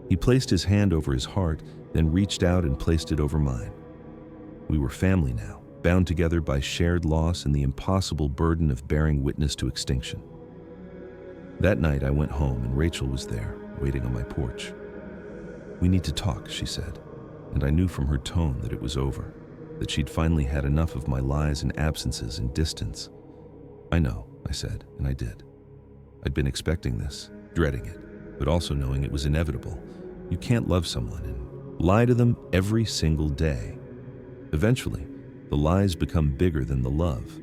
He placed his hand over his heart, then reached out and placed it over mine. We were family now, bound together by shared loss and the impossible burden of bearing witness to extinction. That night I went home and Rachel was there, waiting on my porch. "We need to talk," she said, and I knew from her tone that it was over, that she'd finally had enough of my lies and absences and distance. "I know," I said, and I did. I'd been expecting this, dreading it, but also knowing it was inevitable. You can't love someone and lie to them every single day. Eventually, the lies become bigger than the love.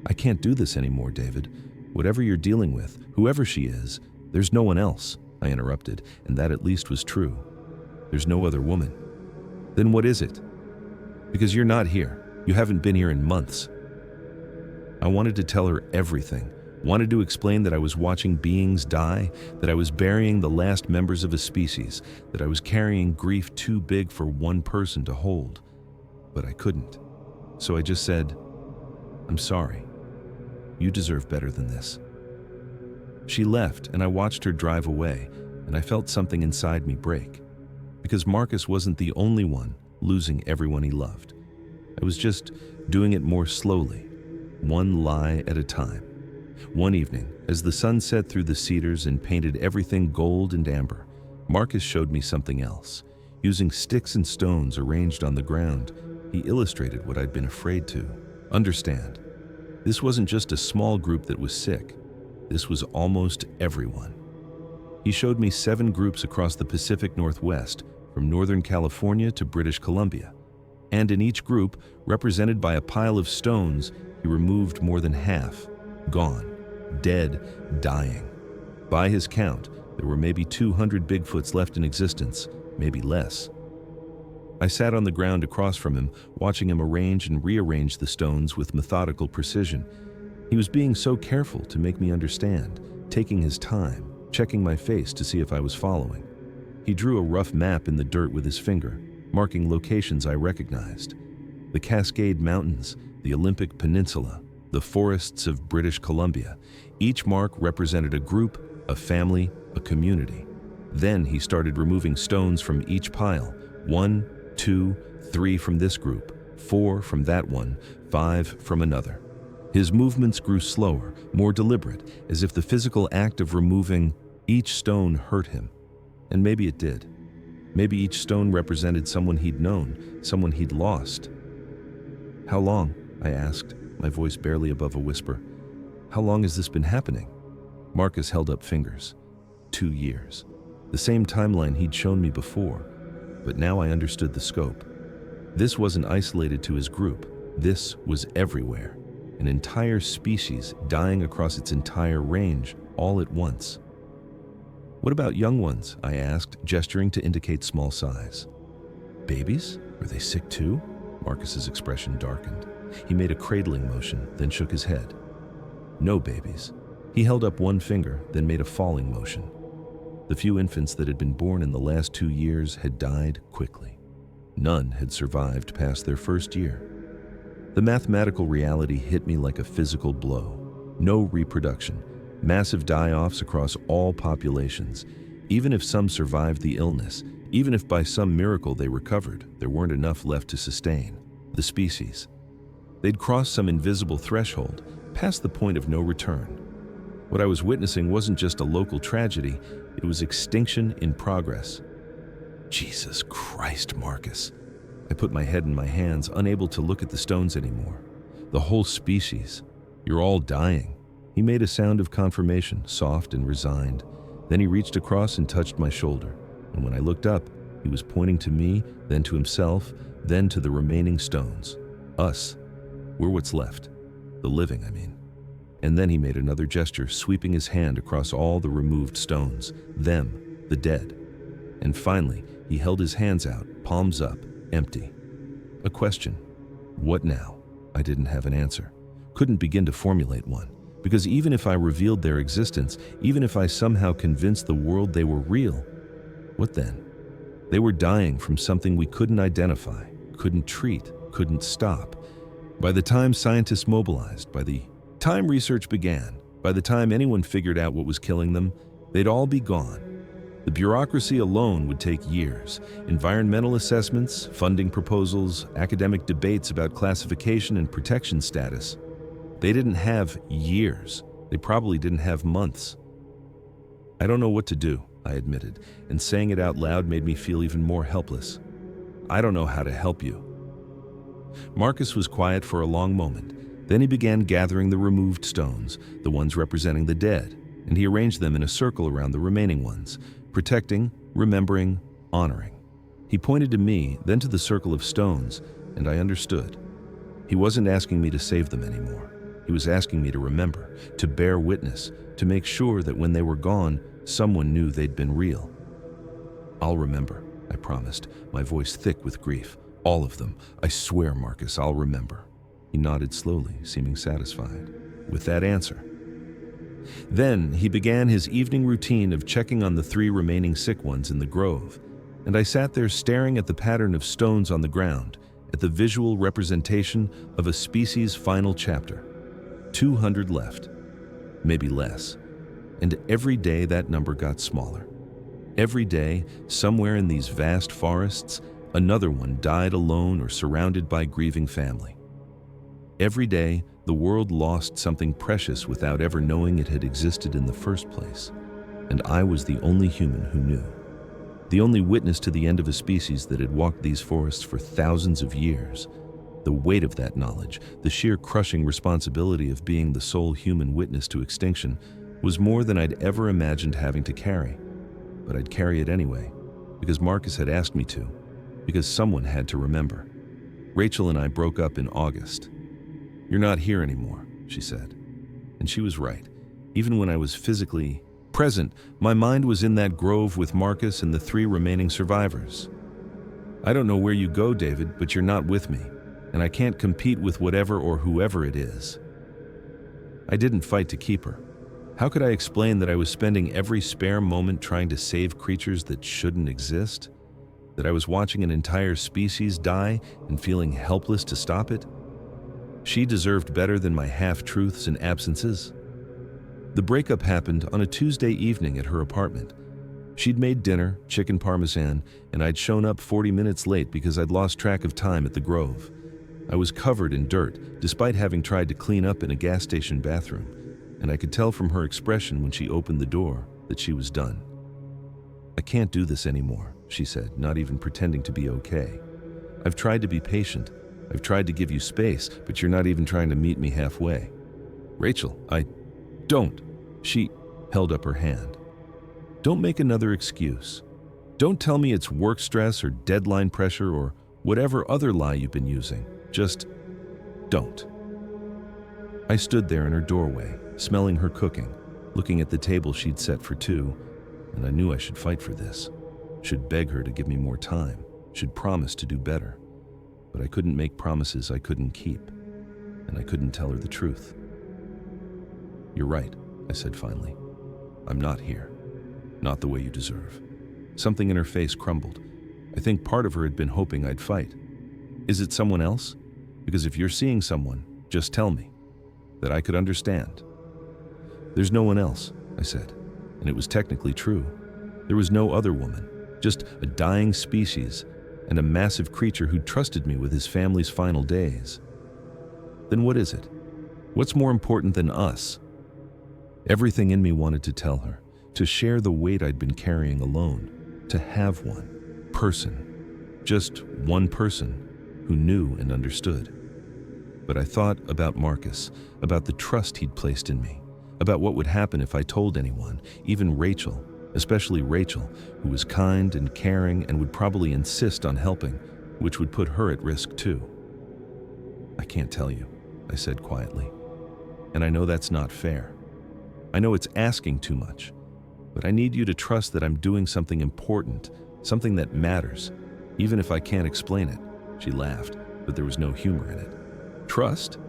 "I can't do this anymore, David. Whatever you're dealing with, whoever she is, there's no one else," I interrupted, and that at least was true. "There's no other woman." "Then what is it?" "Because you're not here. You haven't been here in months." I wanted to tell her everything, wanted to explain that I was watching beings die, that I was burying the last members of a species, that I was carrying grief too big for one person to hold. But I couldn't. So I just said, "I'm sorry. You deserve better than this." She left, and I watched her drive away, and I felt something inside me break. Because Marcus wasn't the only one losing everyone he loved. I was just doing it more slowly, one lie at a time. One evening, as the sun set through the cedars and painted everything gold and amber, Marcus showed me something else. Using sticks and stones arranged on the ground, he illustrated what I'd been afraid to understand. This wasn't just a small group that was sick. This was almost everyone. He showed me 7 groups across the Pacific Northwest, from Northern California to British Columbia. And in each group, represented by a pile of stones, he removed more than half. Gone. Dead. Dying. By his count, there were maybe 200 Bigfoots left in existence, maybe less. I sat on the ground across from him, watching him arrange and rearrange the stones with methodical precision. He was being so careful to make me understand, taking his time, checking my face to see if I was following. He drew a rough map in the dirt with his finger, marking locations I recognized. The Cascade Mountains, the Olympic Peninsula, the forests of British Columbia. Each mark represented a group, a family, a community. Then he started removing stones from each pile, 1, 2, 3 from this group, 4 from that one, 5 from another. His movements grew slower, more deliberate, as if the physical act of removing each stone hurt him. And maybe it did. Maybe each stone represented someone he'd known, someone he'd lost. "How long?" I asked, my voice barely above a whisper. "How long has this been happening?" Marcus held up fingers. 2 years. The same timeline he'd shown me before, but now I understood the scope. This wasn't isolated to his group. This was everywhere. An entire species dying across its entire range, all at once. "What about young ones?" I asked, gesturing to indicate small size. "Babies? Are they sick too?" Marcus's expression darkened. He made a cradling motion, then shook his head. "No babies." He held up one finger, then made a falling motion. The few infants that had been born in the last 2 years had died quickly. None had survived past their first year. The mathematical reality hit me like a physical blow. No reproduction, massive die-offs across all populations. Even if some survived the illness, even if by some miracle they recovered, there weren't enough left to sustain the species. They'd crossed some invisible threshold, past the point of no return. What I was witnessing wasn't just a local tragedy, it was extinction in progress. Jesus Christ, Marcus. I put my head in my hands, unable to look at the stones anymore. The whole species. You're all dying. He made a sound of confirmation, soft and resigned. Then he reached across and touched my shoulder. And when I looked up, he was pointing to me, then to himself, then to the remaining stones. Us. We're what's left. The living, I mean. And then he made another gesture, sweeping his hand across all the removed stones. Them, the dead. And finally, he held his hands out, palms up, empty. A question. What now? I didn't have an answer. Couldn't begin to formulate one. Because even if I revealed their existence, even if I somehow convinced the world they were real, what then? They were dying from something we couldn't identify, couldn't treat, couldn't stop. By the time scientists mobilized, by the time research began, by the time anyone figured out what was killing them, they'd all be gone. The bureaucracy alone would take years. Environmental assessments, funding proposals, academic debates about classification and protection status. They didn't have years. They probably didn't have months. "I don't know what to do," I admitted, and saying it out loud made me feel even more helpless. "I don't know how to help you." Marcus was quiet for a long moment. Then he began gathering the removed stones, the ones representing the dead, and he arranged them in a circle around the remaining ones, protecting, remembering, honoring. He pointed to me, then to the circle of stones, and I understood. He wasn't asking me to save them anymore. He was asking me to remember, to bear witness, to make sure that when they were gone, someone knew they'd been real. "I'll remember," I promised, my voice thick with grief. "All of them. I swear, Marcus, I'll remember." He nodded slowly, seeming satisfied with that answer. Then he began his evening routine of checking on the 3 remaining sick ones in the grove, and I sat there staring at the pattern of stones on the ground, at the visual representation of a species' final chapter. 200 left, maybe less, and every day that number got smaller. Every day, somewhere in these vast forests, another one died alone or surrounded by grieving family. Every day, the world lost something precious without ever knowing it had existed in the first place. And I was the only human who knew. The only witness to the end of a species that had walked these forests for thousands of years. The weight of that knowledge, the sheer crushing responsibility of being the sole human witness to extinction, was more than I'd ever imagined having to carry. But I'd carry it anyway, because Marcus had asked me to, because someone had to remember. Rachel and I broke up in August. "You're not here anymore," she said. And she was right. Even when I was physically present, my mind was in that grove with Marcus and the 3 remaining survivors. "I don't know where you go, David, but you're not with me, and I can't compete with whatever or whoever it is." I didn't fight to keep her. How could I explain that I was spending every spare moment trying to save creatures that shouldn't exist? That I was watching an entire species die and feeling helpless to stop it? She deserved better than my half-truths and absences. The breakup happened on a Tuesday evening at her apartment. She'd made dinner, chicken parmesan, and I'd shown up 40 minutes late because I'd lost track of time at the Grove. I was covered in dirt, despite having tried to clean up in a gas station bathroom, and I could tell from her expression when she opened the door that she was done. "I can't do this anymore," she said, not even pretending to be okay. "I've tried to be patient. I've tried to give you space, but you're not even trying to meet me halfway." "Rachel, don't." She held up her hand. "Don't make another excuse. Don't tell me it's work stress or deadline pressure or whatever other lie you've been using. Just don't." I stood there in her doorway, smelling her cooking, looking at the table she'd set for two, and I knew I should fight for this. Should beg her to give me more time, should promise to do better. But I couldn't make promises I couldn't keep, and I couldn't tell her the truth. "You're right," I said finally. "I'm not here. Not the way you deserve." Something in her face crumbled. I think part of her had been hoping I'd fight. "Is it someone else? Because if you're seeing someone, just tell me, that I could understand." "There's no one else," I said, and it was technically true. There was no other woman, just a dying species and a massive creature who'd trusted me with his family's final days. "Then what is it? What's more important than us?" Everything in me wanted to tell her, to share the weight I'd been carrying alone, to have one person, just one person who knew and understood. But I thought about Marcus, about the trust he'd placed in me, about what would happen if I told anyone, even Rachel, especially Rachel, who was kind and caring and would probably insist on helping, which would put her at risk too. "I can't tell you," I said quietly. "And I know that's not fair. I know it's asking too much, but I need you to trust that I'm doing something important, something that matters, even if I can't explain it." She laughed, but there was no humor in it. "Trust?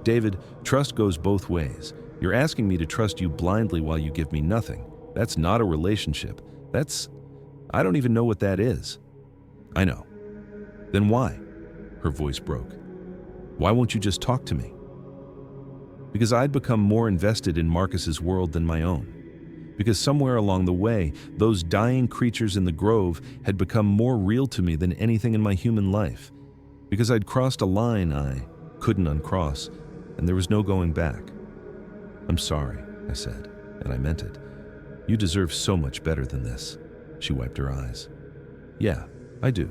David, trust goes both ways. You're asking me to trust you blindly while you give me nothing. That's not a relationship. I don't even know what that is." "I know." "Then why?" Her voice broke. "Why won't you just talk to me?" Because I'd become more invested in Marcus's world than my own. Because somewhere along the way, those dying creatures in the grove had become more real to me than anything in my human life. Because I'd crossed a line I couldn't uncross, and there was no going back. "I'm sorry," I said, and I meant it. "You deserve so much better than this." She wiped her eyes. "Yeah, I do."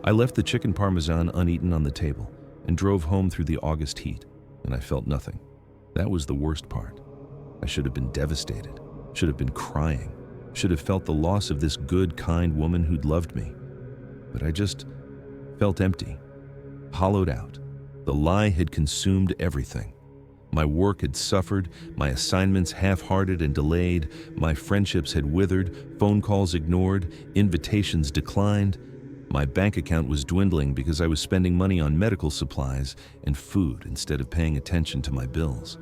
I left the chicken parmesan uneaten on the table and drove home through the August heat, and I felt nothing. That was the worst part. I should have been devastated, should have been crying, should have felt the loss of this good, kind woman who'd loved me. But I just felt empty, hollowed out. The lie had consumed everything. My work had suffered, my assignments half-hearted and delayed, my friendships had withered, phone calls ignored, invitations declined. My bank account was dwindling because I was spending money on medical supplies and food instead of paying attention to my bills.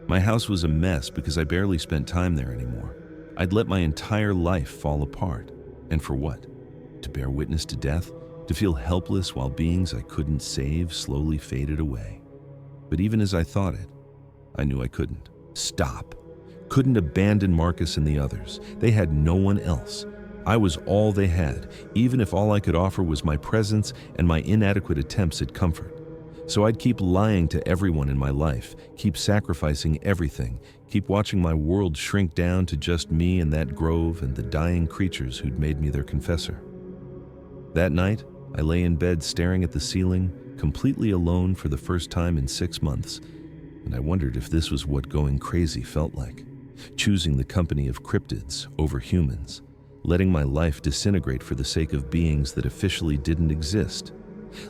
My house was a mess because I barely spent time there anymore. I'd let my entire life fall apart. And for what? To bear witness to death? To feel helpless while beings I couldn't save slowly faded away. But even as I thought it, I knew I couldn't stop. Couldn't abandon Marcus and the others. They had no one else. I was all they had, even if all I could offer was my presence and my inadequate attempts at comfort. So I'd keep lying to everyone in my life, keep sacrificing everything, keep watching my world shrink down to just me and that grove and the dying creatures who'd made me their confessor. That night, I lay in bed staring at the ceiling, completely alone for the first time in 6 months, and I wondered if this was what going crazy felt like, choosing the company of cryptids over humans, letting my life disintegrate for the sake of beings that officially didn't exist,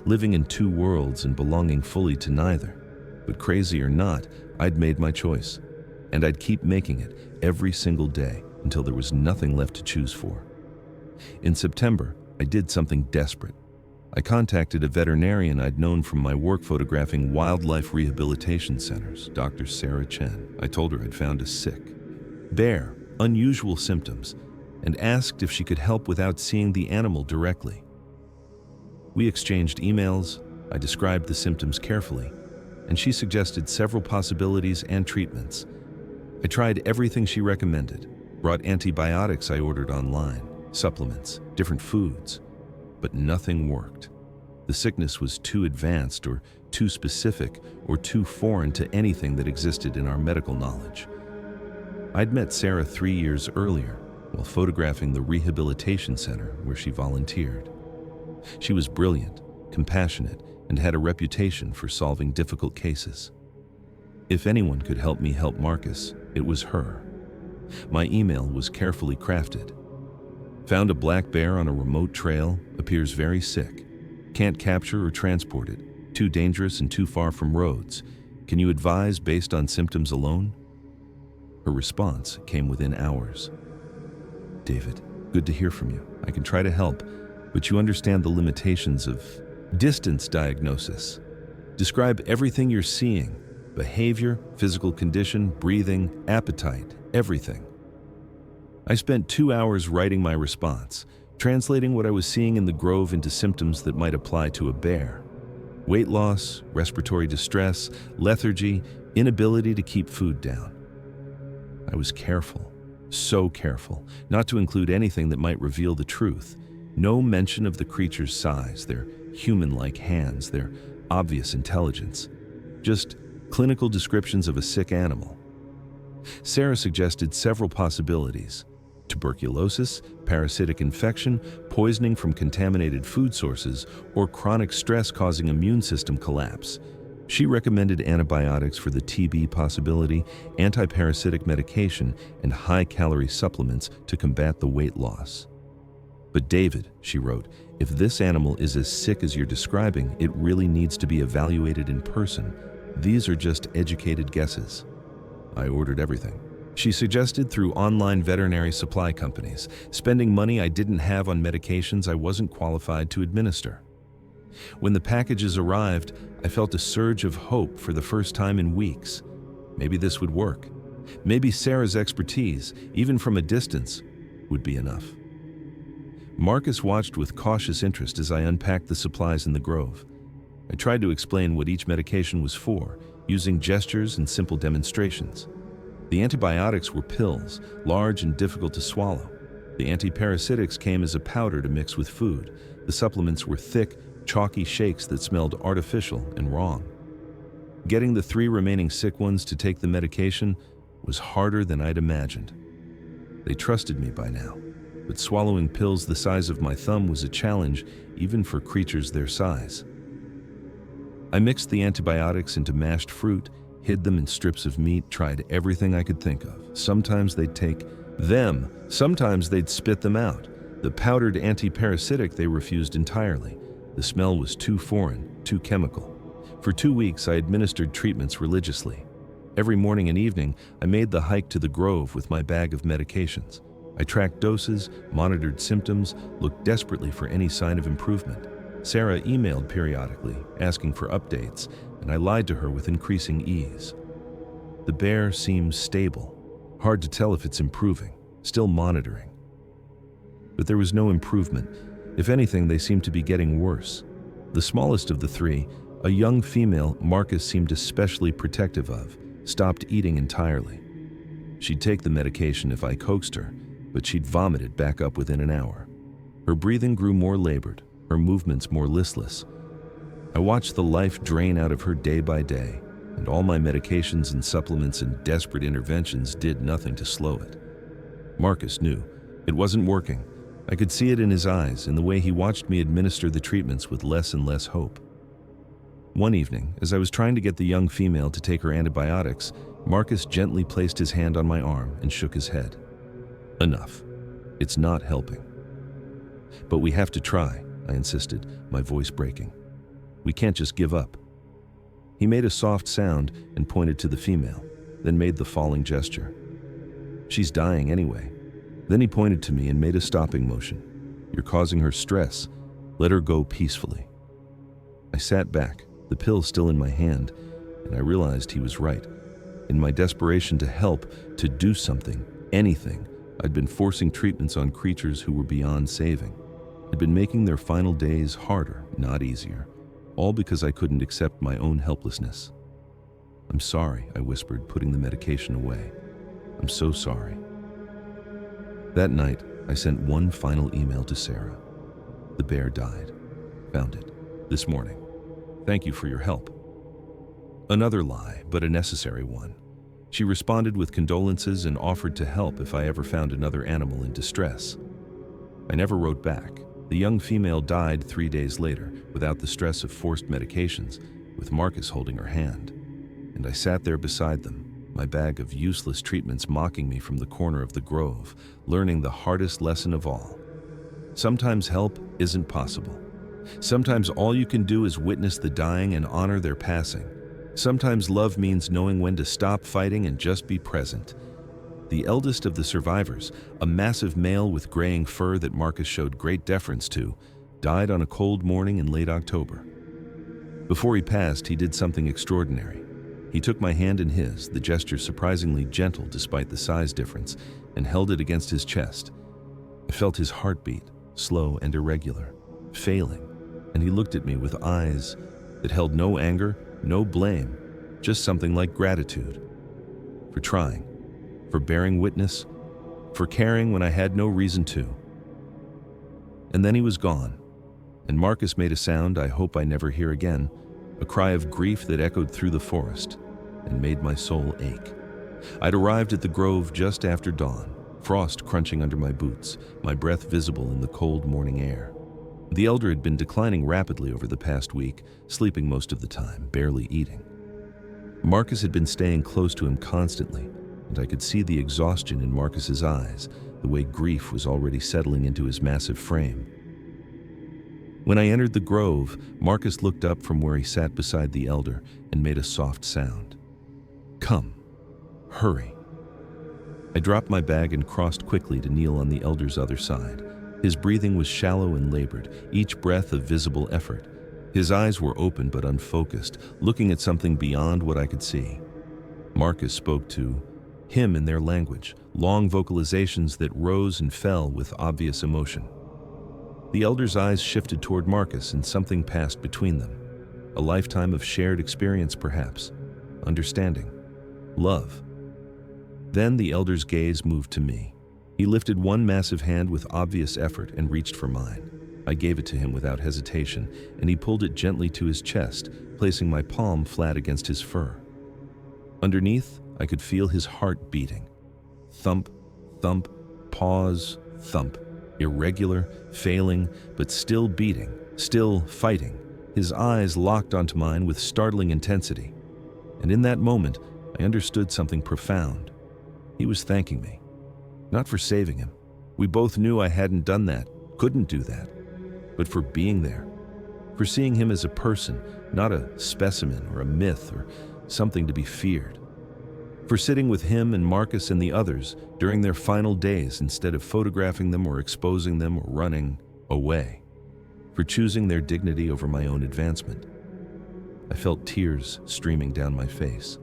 living in two worlds and belonging fully to neither. But crazy or not, I'd made my choice, and I'd keep making it every single day until there was nothing left to choose for. In September, I did something desperate. I contacted a veterinarian I'd known from my work photographing wildlife rehabilitation centers, Dr. Sarah Chen. I told her I'd found a sick bear, unusual symptoms, and asked if she could help without seeing the animal directly. We exchanged emails, I described the symptoms carefully, and she suggested several possibilities and treatments. I tried everything she recommended, brought antibiotics I ordered online, supplements, different foods, but nothing worked. The The sickness was too advanced or too specific or too foreign to anything that existed in our medical knowledge. I'd met Sarah 3 years earlier while photographing the rehabilitation center where she volunteered. She was brilliant, compassionate, and had a reputation for solving difficult cases. If anyone could help me help Marcus, it was her. My email was carefully crafted. Found a black bear on a remote trail, appears very sick. Can't capture or transport it. Too dangerous and too far from roads. Can you advise based on symptoms alone? Her response came within hours. David, good to hear from you. I can try to help, but you understand the limitations of distance diagnosis. Describe everything you're seeing: behavior, physical condition, breathing, appetite, everything. I spent 2 hours writing my response, translating what I was seeing in the grove into symptoms that might apply to a bear. Weight loss, respiratory distress, lethargy, inability to keep food down. I was careful, so careful, not to include anything that might reveal the truth. No mention of the creature's size, their human-like hands, their obvious intelligence. Just clinical descriptions of a sick animal. Sarah suggested several possibilities: tuberculosis, parasitic infection, poisoning from contaminated food sources, or chronic stress causing immune system collapse. She recommended antibiotics for the TB possibility, anti-parasitic medication, and high-calorie supplements to combat the weight loss. But David, she wrote, if this animal is as sick as you're describing, it really needs to be evaluated in person. These are just educated guesses. I ordered everything. She suggested through online veterinary supply companies, spending money I didn't have on medications I wasn't qualified to administer. When the packages arrived, I felt a surge of hope for the first time in weeks. Maybe this would work. Maybe Sarah's expertise, even from a distance, would be enough. Marcus watched with cautious interest as I unpacked the supplies in the grove. I tried to explain what each medication was for, using gestures and simple demonstrations. The antibiotics were pills, large and difficult to swallow. The antiparasitics came as a powder to mix with food. The supplements were thick, chalky shakes that smelled artificial and wrong. Getting the 3 remaining sick ones to take the medication was harder than I'd imagined. They trusted me by now, but swallowing pills the size of my thumb was a challenge even for creatures their size. I mixed the antibiotics into mashed fruit, hid them in strips of meat, tried everything I could think of. Sometimes they'd take them, sometimes they'd spit them out. The powdered antiparasitic they refused entirely. The smell was too foreign, too chemical. For 2 weeks, I administered treatments religiously. Every morning and evening, I made the hike to the grove with my bag of medications. I tracked doses, monitored symptoms, looked desperately for any sign of improvement. Sarah emailed periodically, asking for updates, and I lied to her with increasing ease. The bear seems stable. Hard to tell if it's improving, still monitoring. But there was no improvement. If anything, they seemed to be getting worse. The smallest of the 3, a young female Marcus seemed especially protective of, stopped eating entirely. She'd take the medication if I coaxed her, but she'd vomit it back up within an hour. Her breathing grew more labored, her movements more listless. I watched the life drain out of her day by day, and all my medications and supplements and desperate interventions did nothing to slow it. Marcus knew. It wasn't working. I could see it in his eyes, in the way he watched me administer the treatments with less and less hope. One evening, as I was trying to get the young female to take her antibiotics, Marcus gently placed his hand on my arm and shook his head. Enough. It's not helping. But we have to try, I insisted, my voice breaking. We can't just give up. He made a soft sound and pointed to the female, then made the falling gesture. She's dying anyway. Then he pointed to me and made a stopping motion. You're causing her stress. Let her go peacefully. I sat back, the pill still in my hand, and I realized he was right. In my desperation to help, to do something, anything, I'd been forcing treatments on creatures who were beyond saving. I'd been making their final days harder, not easier, all because I couldn't accept my own helplessness. I'm sorry, I whispered, putting the medication away. I'm so sorry. That night, I sent one final email to Sarah. The bear died. Found it. this morning. Thank you for your help." Another lie, but a necessary one. She responded with condolences and offered to help if I ever found another animal in distress. I never wrote back. The young female died 3 days later, without the stress of forced medications, with Marcus holding her hand. And I sat there beside them, my bag of useless treatments mocking me from the corner of the grove, learning the hardest lesson of all. Sometimes help isn't possible. Sometimes all you can do is witness the dying and honor their passing. Sometimes love means knowing when to stop fighting and just be present. The eldest of the survivors, a massive male with graying fur that Marcus showed great deference to, died on a cold morning in late October. Before he passed, he did something extraordinary. He took my hand in his, the gesture surprisingly gentle despite the size difference, and held it against his chest. I felt his heartbeat, slow and irregular, failing, and he looked at me with eyes that held no anger, no blame, just something like gratitude. For trying, for bearing witness, for caring when I had no reason to. And then he was gone, and Marcus made a sound I hope I never hear again, a cry of grief that echoed through the forest and made my soul ache. I'd arrived at the grove just after dawn, frost crunching under my boots, my breath visible in the cold morning air. The elder had been declining rapidly over the past week, sleeping most of the time, barely eating. Marcus had been staying close to him constantly, and I could see the exhaustion in Marcus's eyes, the way grief was already settling into his massive frame. When I entered the grove, Marcus looked up from where he sat beside the elder and made a soft sound. "Come, hurry." I dropped my bag and crossed quickly to kneel on the elder's other side. His breathing was shallow and labored, each breath a visible effort. His eyes were open but unfocused, looking at something beyond what I could see. Marcus spoke to him in their language, long vocalizations that rose and fell with obvious emotion. The elder's eyes shifted toward Marcus and something passed between them. A lifetime of shared experience, perhaps. Understanding. Love. Then the elder's gaze moved to me. He lifted one massive hand with obvious effort and reached for mine. I gave it to him without hesitation, and he pulled it gently to his chest, placing my palm flat against his fur. Underneath, I could feel his heart beating. Thump, thump, pause, thump. Irregular, failing, but still beating, still fighting. His eyes locked onto mine with startling intensity. And in that moment, I understood something profound. He was thanking me. Not for saving him. We both knew I hadn't done that, couldn't do that. But for being there. For seeing him as a person, not a specimen or a myth or something to be feared. For sitting with him and Marcus and the others during their final days instead of photographing them or exposing them or running away. For choosing their dignity over my own advancement. I felt tears streaming down my face.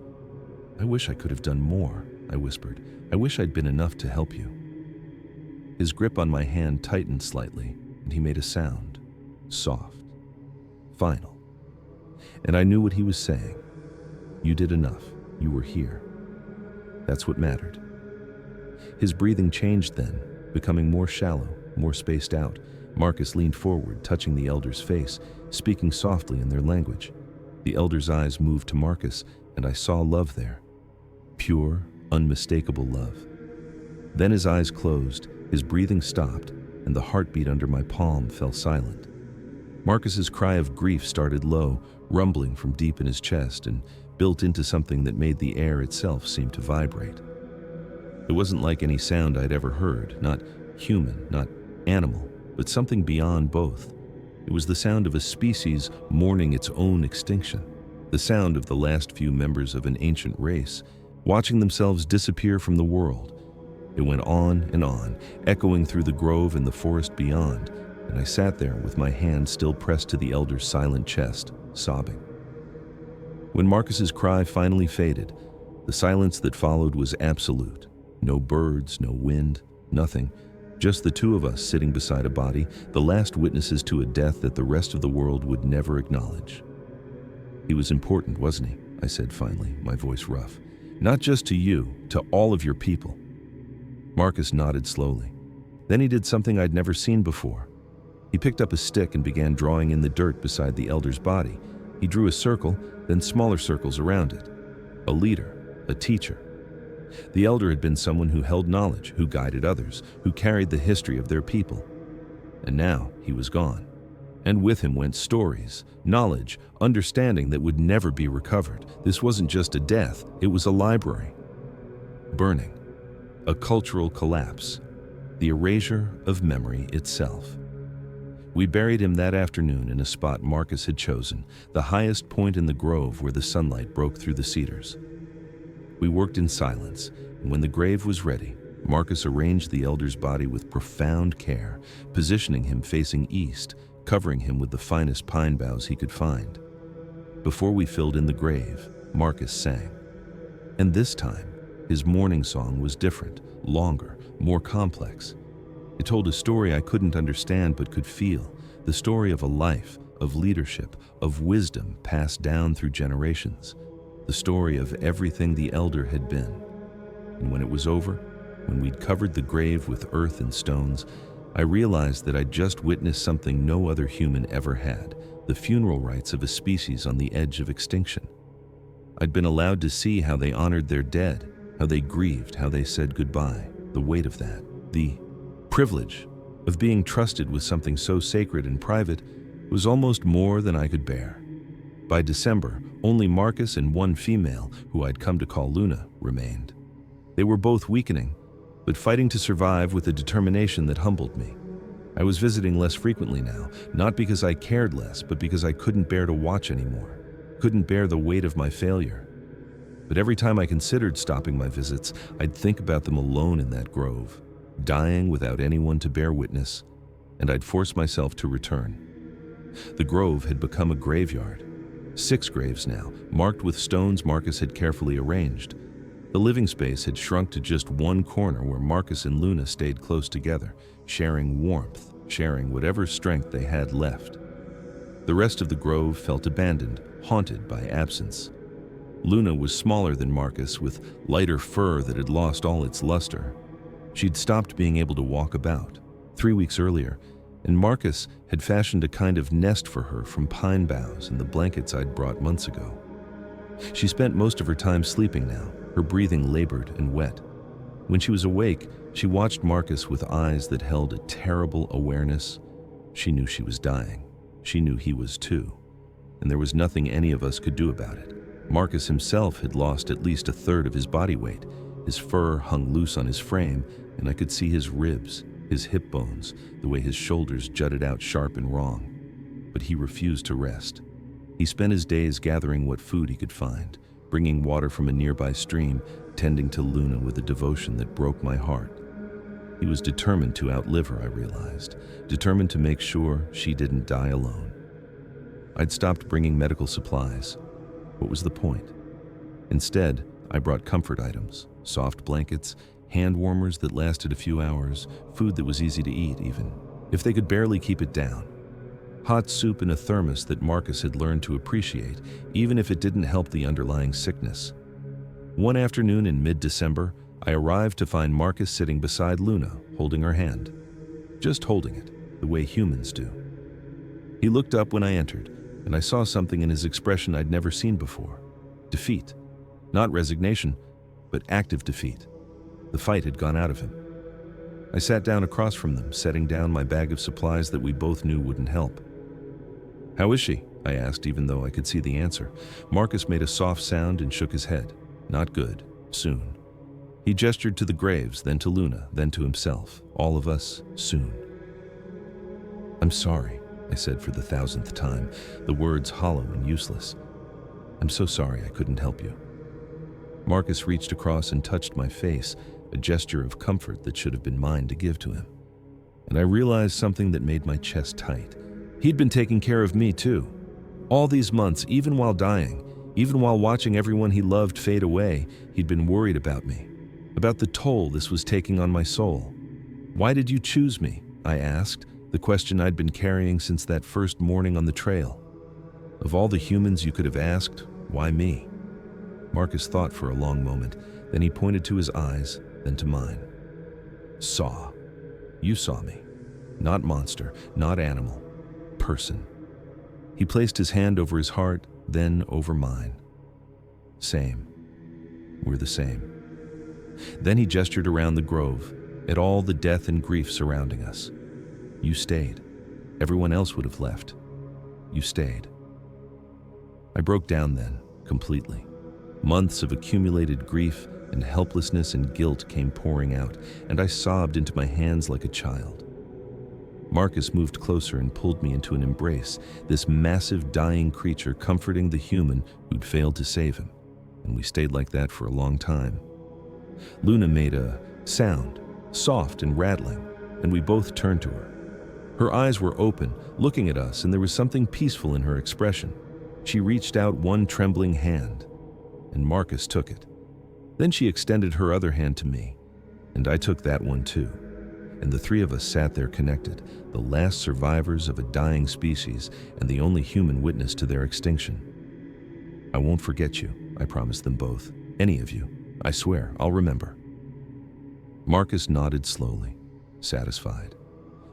"I wish I could have done more," I whispered. "I wish I'd been enough to help you." His grip on my hand tightened slightly, and he made a sound. Soft. Final. And I knew what he was saying. You did enough. You were here. That's what mattered. His breathing changed then, becoming more shallow, more spaced out. Marcus leaned forward, touching the elder's face, speaking softly in their language. The elder's eyes moved to Marcus, and I saw love there. Pure, unmistakable love. Then his eyes closed, his breathing stopped, and the heartbeat under my palm fell silent. Marcus's cry of grief started low, rumbling from deep in his chest, and built into something that made the air itself seem to vibrate. It wasn't like any sound I'd ever heard, not human, not animal, but something beyond both. It was the sound of a species mourning its own extinction, the sound of the last few members of an ancient race, watching themselves disappear from the world. It went on, echoing through the grove and the forest beyond, and I sat there with my hand still pressed to the elder's silent chest, sobbing. When Marcus's cry finally faded, the silence that followed was absolute. No birds, no wind, nothing. Just the two of us sitting beside a body, the last witnesses to a death that the rest of the world would never acknowledge. "He was important, wasn't he?" I said finally, my voice rough. "Not just to you, to all of your people." Marcus nodded slowly. Then he did something I'd never seen before. He picked up a stick and began drawing in the dirt beside the elder's body. He drew a circle, then smaller circles around it. A leader, a teacher. The elder had been someone who held knowledge, who guided others, who carried the history of their people. And now he was gone. And with him went stories, knowledge, understanding that would never be recovered. This wasn't just a death, it was a library. Burning. A cultural collapse. The erasure of memory itself. We buried him that afternoon in a spot Marcus had chosen, the highest point in the grove where the sunlight broke through the cedars. We worked in silence, and when the grave was ready, Marcus arranged the elder's body with profound care, positioning him facing east, covering him with the finest pine boughs he could find. Before we filled in the grave, Marcus sang. And this time, his mourning song was different, longer, more complex. It told a story I couldn't understand but could feel, the story of a life, of leadership, of wisdom passed down through generations, the story of everything the elder had been. And when it was over, when we'd covered the grave with earth and stones, I realized that I'd just witnessed something no other human ever had, the funeral rites of a species on the edge of extinction. I'd been allowed to see how they honored their dead, how they grieved, how they said goodbye. The weight of that, the privilege of being trusted with something so sacred and private, was almost more than I could bear. By December, only Marcus and one female, who I'd come to call Luna, remained. They were both weakening, but fighting to survive with a determination that humbled me. I was visiting less frequently now, not because I cared less, but because I couldn't bear to watch anymore, couldn't bear the weight of my failure. But every time I considered stopping my visits, I'd think about them alone in that grove, dying without anyone to bear witness, and I'd force myself to return. The grove had become a graveyard. 6 graves now, marked with stones Marcus had carefully arranged. The living space had shrunk to just one corner where Marcus and Luna stayed close together, sharing warmth, sharing whatever strength they had left. The rest of the grove felt abandoned, haunted by absence. Luna was smaller than Marcus, with lighter fur that had lost all its luster. She'd stopped being able to walk about 3 weeks earlier, and Marcus had fashioned a kind of nest for her from pine boughs and the blankets I'd brought months ago. She spent most of her time sleeping now, her breathing labored and wet. When she was awake, she watched Marcus with eyes that held a terrible awareness. She knew she was dying. She knew he was too. And there was nothing any of us could do about it. Marcus himself had lost at least a third of his body weight. His fur hung loose on his frame, and I could see his ribs, his hip bones, the way his shoulders jutted out sharp and wrong. But he refused to rest. He spent his days gathering what food he could find, bringing water from a nearby stream, tending to Luna with a devotion that broke my heart. He was determined to outlive her, I realized, determined to make sure she didn't die alone. I'd stopped bringing medical supplies. What was the point? Instead, I brought comfort items, soft blankets, hand warmers that lasted a few hours, food that was easy to eat even, if they could barely keep it down. Hot soup in a thermos that Marcus had learned to appreciate, even if it didn't help the underlying sickness. One afternoon in mid-December, I arrived to find Marcus sitting beside Luna, holding her hand. Just holding it, the way humans do. He looked up when I entered, and I saw something in his expression I'd never seen before. Defeat. Not resignation, but active defeat. The fight had gone out of him. I sat down across from them, setting down my bag of supplies that we both knew wouldn't help. "How is she?" I asked, even though I could see the answer. Marcus made a soft sound and shook his head. "Not good. Soon." He gestured to the graves, then to Luna, then to himself. All of us, soon. "I'm sorry," I said for the 1,000th time, the words hollow and useless. "I'm so sorry I couldn't help you." Marcus reached across and touched my face, a gesture of comfort that should have been mine to give to him. And I realized something that made my chest tight. He'd been taking care of me too. All these months, even while dying, even while watching everyone he loved fade away, he'd been worried about me, about the toll this was taking on my soul. "Why did you choose me?" I asked, the question I'd been carrying since that first morning on the trail. Of all the humans you could have asked, why me? Marcus thought for a long moment, then he pointed to his eyes, then to mine. "Saw. You saw me. Not monster, not animal. Person. He placed his hand over his heart, then over mine. Same. We're the same. Then he gestured around the grove, at all the death and grief surrounding us. You stayed. Everyone else would have left. You stayed. I broke down then, completely. Months of accumulated grief and helplessness and guilt came pouring out, and I sobbed into my hands like a child. Marcus moved closer and pulled me into an embrace, this massive dying creature comforting the human who'd failed to save him, and we stayed like that for a long time. Luna made a sound, soft and rattling, and we both turned to her. Her eyes were open, looking at us, and there was something peaceful in her expression. She reached out one trembling hand, and Marcus took it. Then she extended her other hand to me, and I took that one too. And the three of us sat there connected, the last survivors of a dying species and the only human witness to their extinction. I won't forget you, I promised them both. Any of you. I swear, I'll remember. Marcus nodded slowly, satisfied.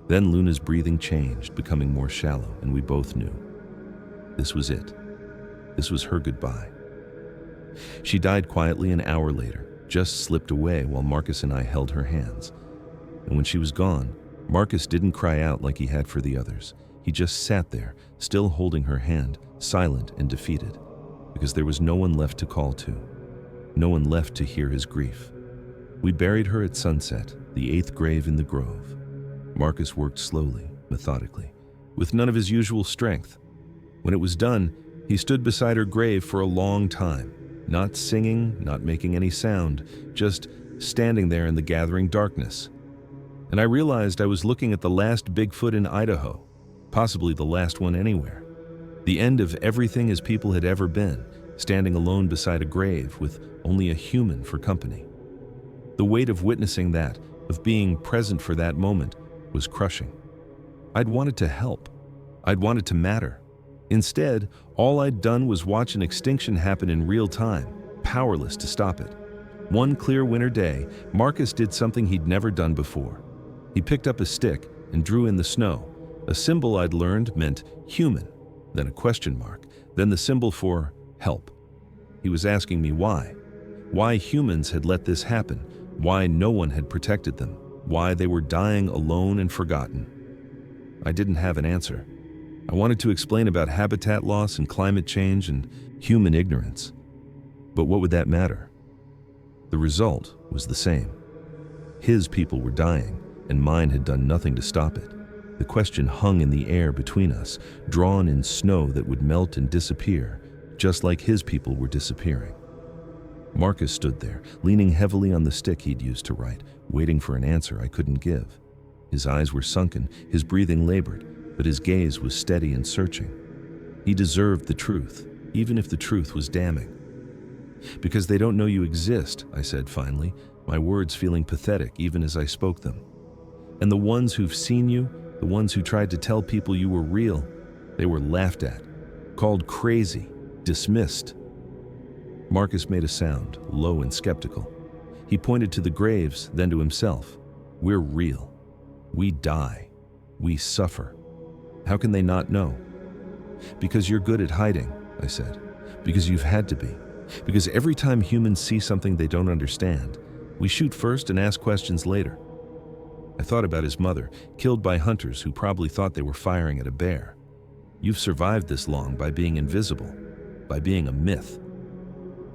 Then Luna's breathing changed, becoming more shallow, and we both knew. This was it. This was her goodbye. She died quietly an hour later, just slipped away while Marcus and I held her hands. And when she was gone, Marcus didn't cry out like he had for the others. He just sat there, still holding her hand, silent and defeated, because there was no one left to call to, no one left to hear his grief. We buried her at sunset, the 8th grave in the grove. Marcus worked slowly, methodically, with none of his usual strength. When it was done, he stood beside her grave for a long time, not singing, not making any sound, just standing there in the gathering darkness. And I realized I was looking at the last Bigfoot in Idaho, possibly the last one anywhere. The end of everything as people had ever been, standing alone beside a grave with only a human for company. The weight of witnessing that, of being present for that moment, was crushing. I'd wanted to help. I'd wanted to matter. Instead, all I'd done was watch an extinction happen in real time, powerless to stop it. One clear winter day, Marcus did something he'd never done before. He picked up a stick and drew in the snow. A symbol I'd learned meant human, then a question mark, then the symbol for help. He was asking me why humans had let this happen, why no one had protected them, why they were dying alone and forgotten. I didn't have an answer. I wanted to explain about habitat loss and climate change and human ignorance. But what would that matter? The result was the same. His people were dying, and mine had done nothing to stop it. The question hung in the air between us, drawn in snow that would melt and disappear, just like his people were disappearing. Marcus stood there, leaning heavily on the stick he'd used to write, waiting for an answer I couldn't give. His eyes were sunken, his breathing labored, but his gaze was steady and searching. He deserved the truth, even if the truth was damning. Because they don't know you exist, I said finally, my words feeling pathetic even as I spoke them. And the ones who've seen you, the ones who tried to tell people you were real, they were laughed at, called crazy, dismissed. Marcus made a sound, low and skeptical. He pointed to the graves, then to himself. We're real. We die. We suffer. How can they not know? Because you're good at hiding, I said. Because you've had to be. Because every time humans see something they don't understand, we shoot first and ask questions later. I thought about his mother, killed by hunters who probably thought they were firing at a bear. You've survived this long by being invisible, by being a myth.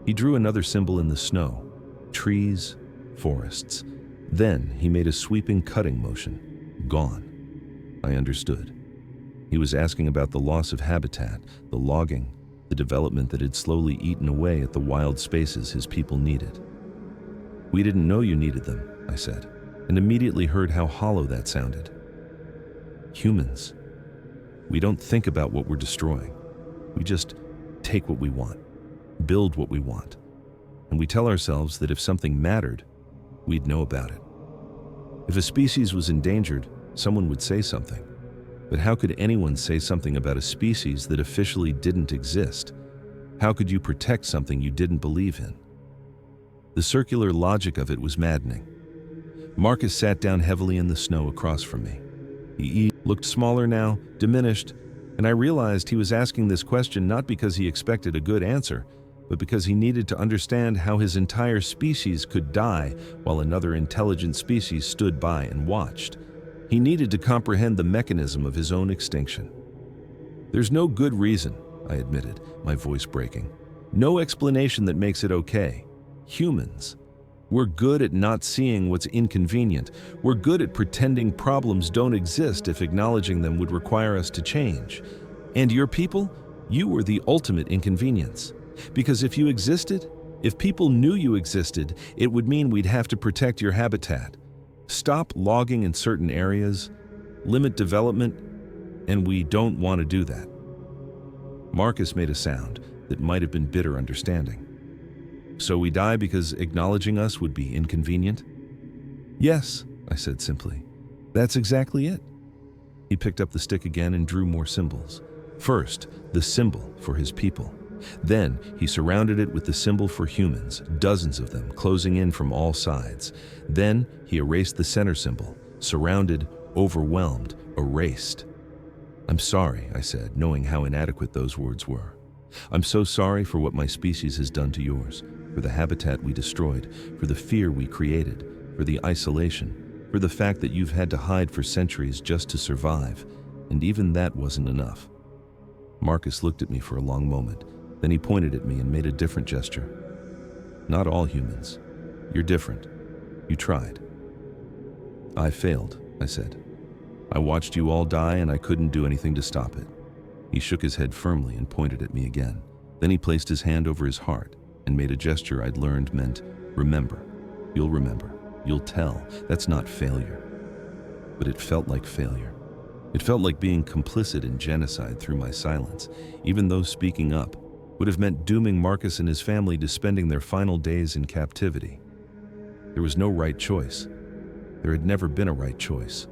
He drew another symbol in the snow, trees, forests. Then he made a sweeping cutting motion. Gone. I understood. He was asking about the loss of habitat, the logging, the development that had slowly eaten away at the wild spaces his people needed. We didn't know you needed them, I said, and immediately heard how hollow that sounded. Humans. We don't think about what we're destroying. We just take what we want, build what we want, and we tell ourselves that if something mattered, we'd know about it. If a species was endangered, someone would say something. But how could anyone say something about a species that officially didn't exist? How could you protect something you didn't believe in? The circular logic of it was maddening. Marcus sat down heavily in the snow across from me. He looked smaller now, diminished, and I realized he was asking this question not because he expected a good answer, but because he needed to understand how his entire species could die while another intelligent species stood by and watched. He needed to comprehend the mechanism of his own extinction. "There's no good reason," I admitted, my voice breaking. "No explanation that makes it okay. Humans. We're good at not seeing what's inconvenient. We're good at pretending problems don't exist if acknowledging them would require us to change. And your people? You were the ultimate inconvenience. Because if you existed, if people knew you existed, it would mean we'd have to protect your habitat, stop logging in certain areas, limit development, and we don't want to do that." Marcus made a sound that might have been bitter understanding. "So we die because acknowledging us would be inconvenient?" "Yes," I said simply. "That's exactly it." He picked up the stick again and drew more symbols. First, the symbol for his people. Then, he surrounded it with the symbol for humans, dozens of them, closing in from all sides. Then, he erased the center symbol, surrounded, overwhelmed, erased. "I'm sorry," I said, knowing how inadequate those words were. "I'm so sorry for what my species has done to yours, for the habitat we destroyed, for the fear we created, for the isolation, for the fact that you've had to hide for centuries just to survive, and even that wasn't enough." Marcus looked at me for a long moment. Then he pointed at me and made a different gesture. "Not all humans. You're different. You tried." "I failed," I said. "I watched you all die and I couldn't do anything to stop it." He shook his head firmly and pointed at me again. Then he placed his hand over his heart and made a gesture I'd learned meant, "Remember. You'll remember. You'll tell. That's not failure." But it felt like failure. It felt like being complicit in genocide through my silence, even though speaking up would have meant dooming Marcus and his family to spending their final days in captivity. There was no right choice. There had never been a right choice.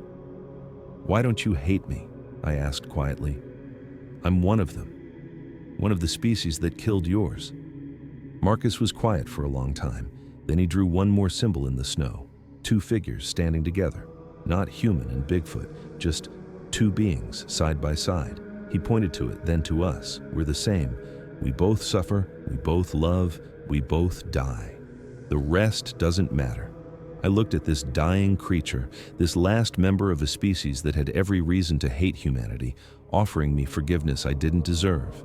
"Why don't you hate me?" I asked quietly. "I'm one of them. One of the species that killed yours." Marcus was quiet for a long time. Then he drew one more symbol in the snow. Two figures standing together. Not human and Bigfoot, just two beings side by side. He pointed to it, then to us. "We're the same. We both suffer, we both love, we both die. The rest doesn't matter." I looked at this dying creature, this last member of a species that had every reason to hate humanity, offering me forgiveness I didn't deserve.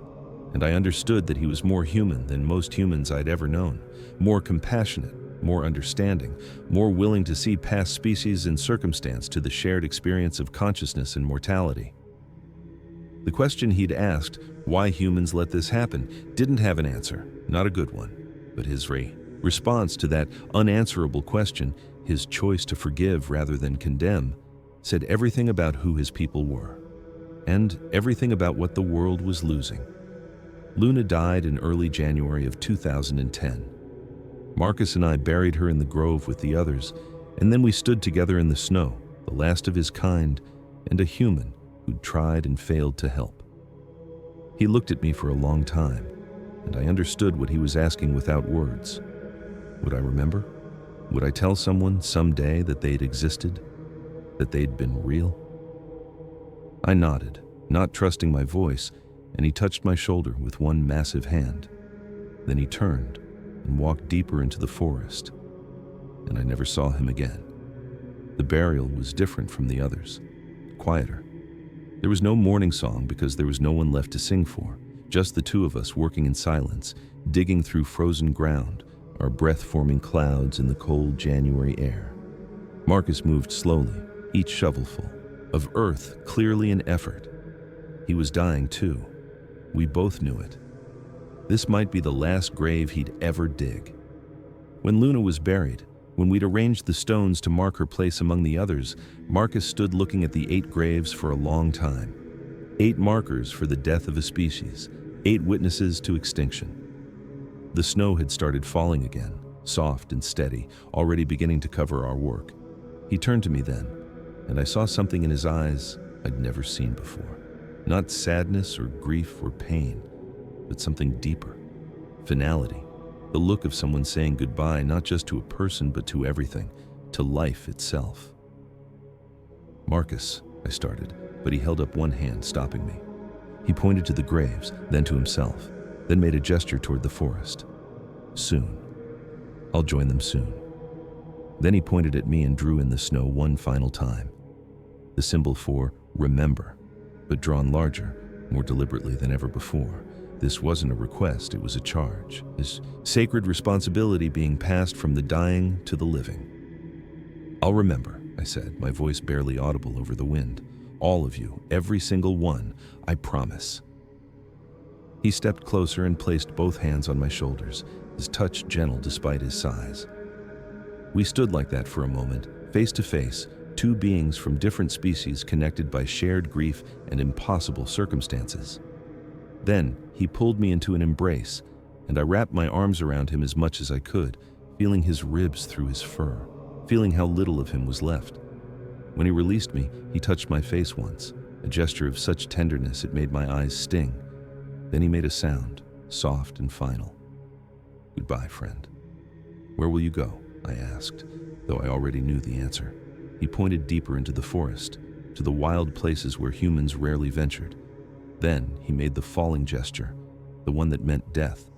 And I understood that he was more human than most humans I'd ever known, more compassionate, more understanding, more willing to see past species and circumstance to the shared experience of consciousness and mortality. The question he'd asked, why humans let this happen, didn't have an answer, not a good one. But his response to that unanswerable question, his choice to forgive rather than condemn, said everything about who his people were, and everything about what the world was losing. Luna died in early January of 2010. Marcus and I buried her in the grove with the others, and then we stood together in the snow, the last of his kind, and a human who'd tried and failed to help. He looked at me for a long time, and I understood what he was asking without words. Would I remember? Would I tell someone someday that they'd existed, that they'd been real? I nodded, not trusting my voice, and he touched my shoulder with one massive hand. Then he turned and walked deeper into the forest, and I never saw him again. The burial was different from the others, quieter. There was no morning song because there was no one left to sing for, just the two of us working in silence, digging through frozen ground, our breath-forming clouds in the cold January air. Marcus moved slowly, each shovelful, of earth clearly an effort. He was dying too. We both knew it. This might be the last grave he'd ever dig. When Luna was buried, when we'd arranged the stones to mark her place among the others, Marcus stood looking at the 8 graves for a long time. 8 markers for the death of a species, 8 witnesses to extinction. The snow had started falling again, soft and steady, already beginning to cover our work. He turned to me then, and I saw something in his eyes I'd never seen before. Not sadness or grief or pain, but something deeper. Finality. The look of someone saying goodbye, not just to a person, but to everything, to life itself. "Marcus," I started, but he held up one hand, stopping me. He pointed to the graves, then to himself, then made a gesture toward the forest. Soon. I'll join them soon. Then he pointed at me and drew in the snow one final time. The symbol for remember, but drawn larger, more deliberately than ever before. This wasn't a request, it was a charge. This sacred responsibility being passed from the dying to the living. I'll remember, I said, my voice barely audible over the wind. All of you, every single one, I promise. He stepped closer and placed both hands on my shoulders, his touch gentle despite his size. We stood like that for a moment, face to face, two beings from different species connected by shared grief and impossible circumstances. Then he pulled me into an embrace, and I wrapped my arms around him as much as I could, feeling his ribs through his fur, feeling how little of him was left. When he released me, he touched my face once, a gesture of such tenderness it made my eyes sting. Then he made a sound, soft and final. Goodbye, friend. Where will you go? I asked, though I already knew the answer. He pointed deeper into the forest, to the wild places where humans rarely ventured. Then he made the falling gesture, the one that meant death.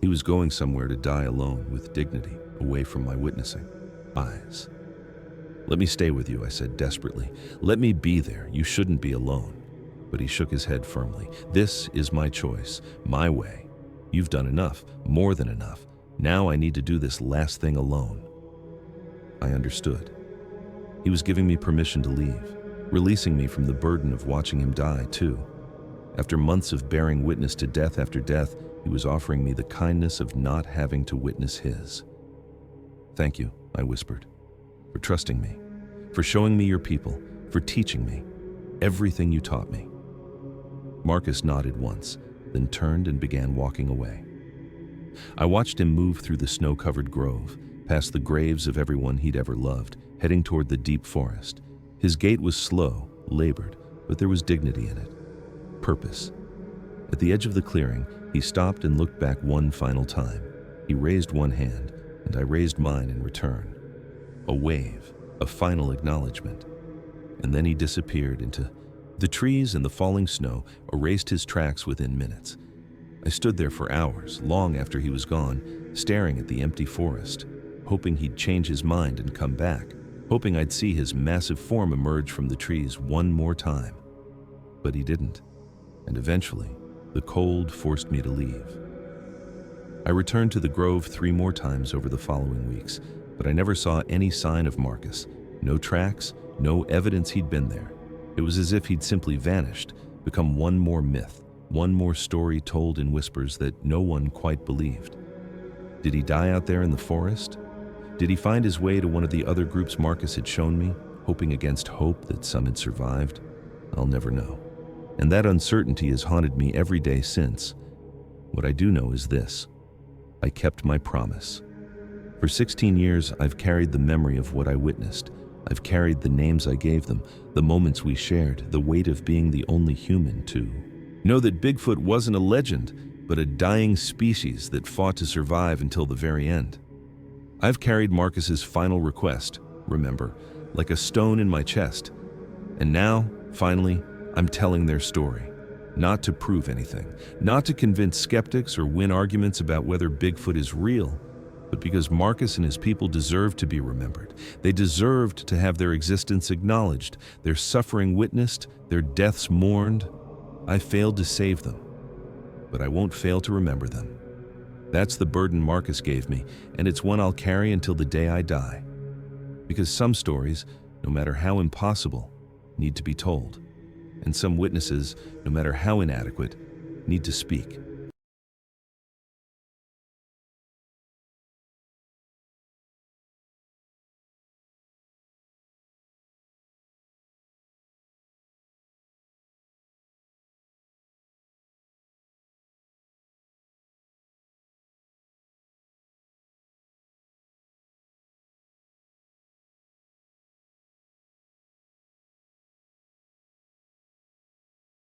He was going somewhere to die alone with dignity, away from my witnessing eyes. Let me stay with you, I said desperately. Let me be there. You shouldn't be alone. But he shook his head firmly. This is my choice, my way. You've done enough, more than enough. Now I need to do this last thing alone. I understood. He was giving me permission to leave, releasing me from the burden of watching him die, too. After months of bearing witness to death after death, he was offering me the kindness of not having to witness his. Thank you, I whispered, for trusting me, for showing me your people, for teaching me everything you taught me. Marcus nodded once, then turned and began walking away. I watched him move through the snow-covered grove, past the graves of everyone he'd ever loved, heading toward the deep forest. His gait was slow, labored, but there was dignity in it. Purpose. At the edge of the clearing, he stopped and looked back one final time. He raised one hand, and I raised mine in return. A wave, a final acknowledgement. And then he disappeared into the trees, and the falling snow erased his tracks within minutes. I stood there for hours, long after he was gone, staring at the empty forest, hoping he'd change his mind and come back, hoping I'd see his massive form emerge from the trees one more time. But he didn't, and eventually, the cold forced me to leave. I returned to the grove 3 more times over the following weeks, but I never saw any sign of Marcus. No tracks, no evidence he'd been there. It was as if he'd simply vanished, become one more myth, one more story told in whispers that no one quite believed. Did he die out there in the forest? Did he find his way to one of the other groups Marcus had shown me, hoping against hope that some had survived? I'll never know. And that uncertainty has haunted me every day since. What I do know is this: I kept my promise. For 16 years, I've carried the memory of what I witnessed. I've carried the names I gave them, the moments we shared, the weight of being the only human, too. Know that Bigfoot wasn't a legend, but a dying species that fought to survive until the very end. I've carried Marcus's final request, remember, like a stone in my chest. And now, finally, I'm telling their story. Not to prove anything, not to convince skeptics or win arguments about whether Bigfoot is real, but because Marcus and his people deserved to be remembered. They deserved to have their existence acknowledged, their suffering witnessed, their deaths mourned. I failed to save them, but I won't fail to remember them. That's the burden Marcus gave me, and it's one I'll carry until the day I die. Because some stories, no matter how impossible, need to be told. And some witnesses, no matter how inadequate, need to speak.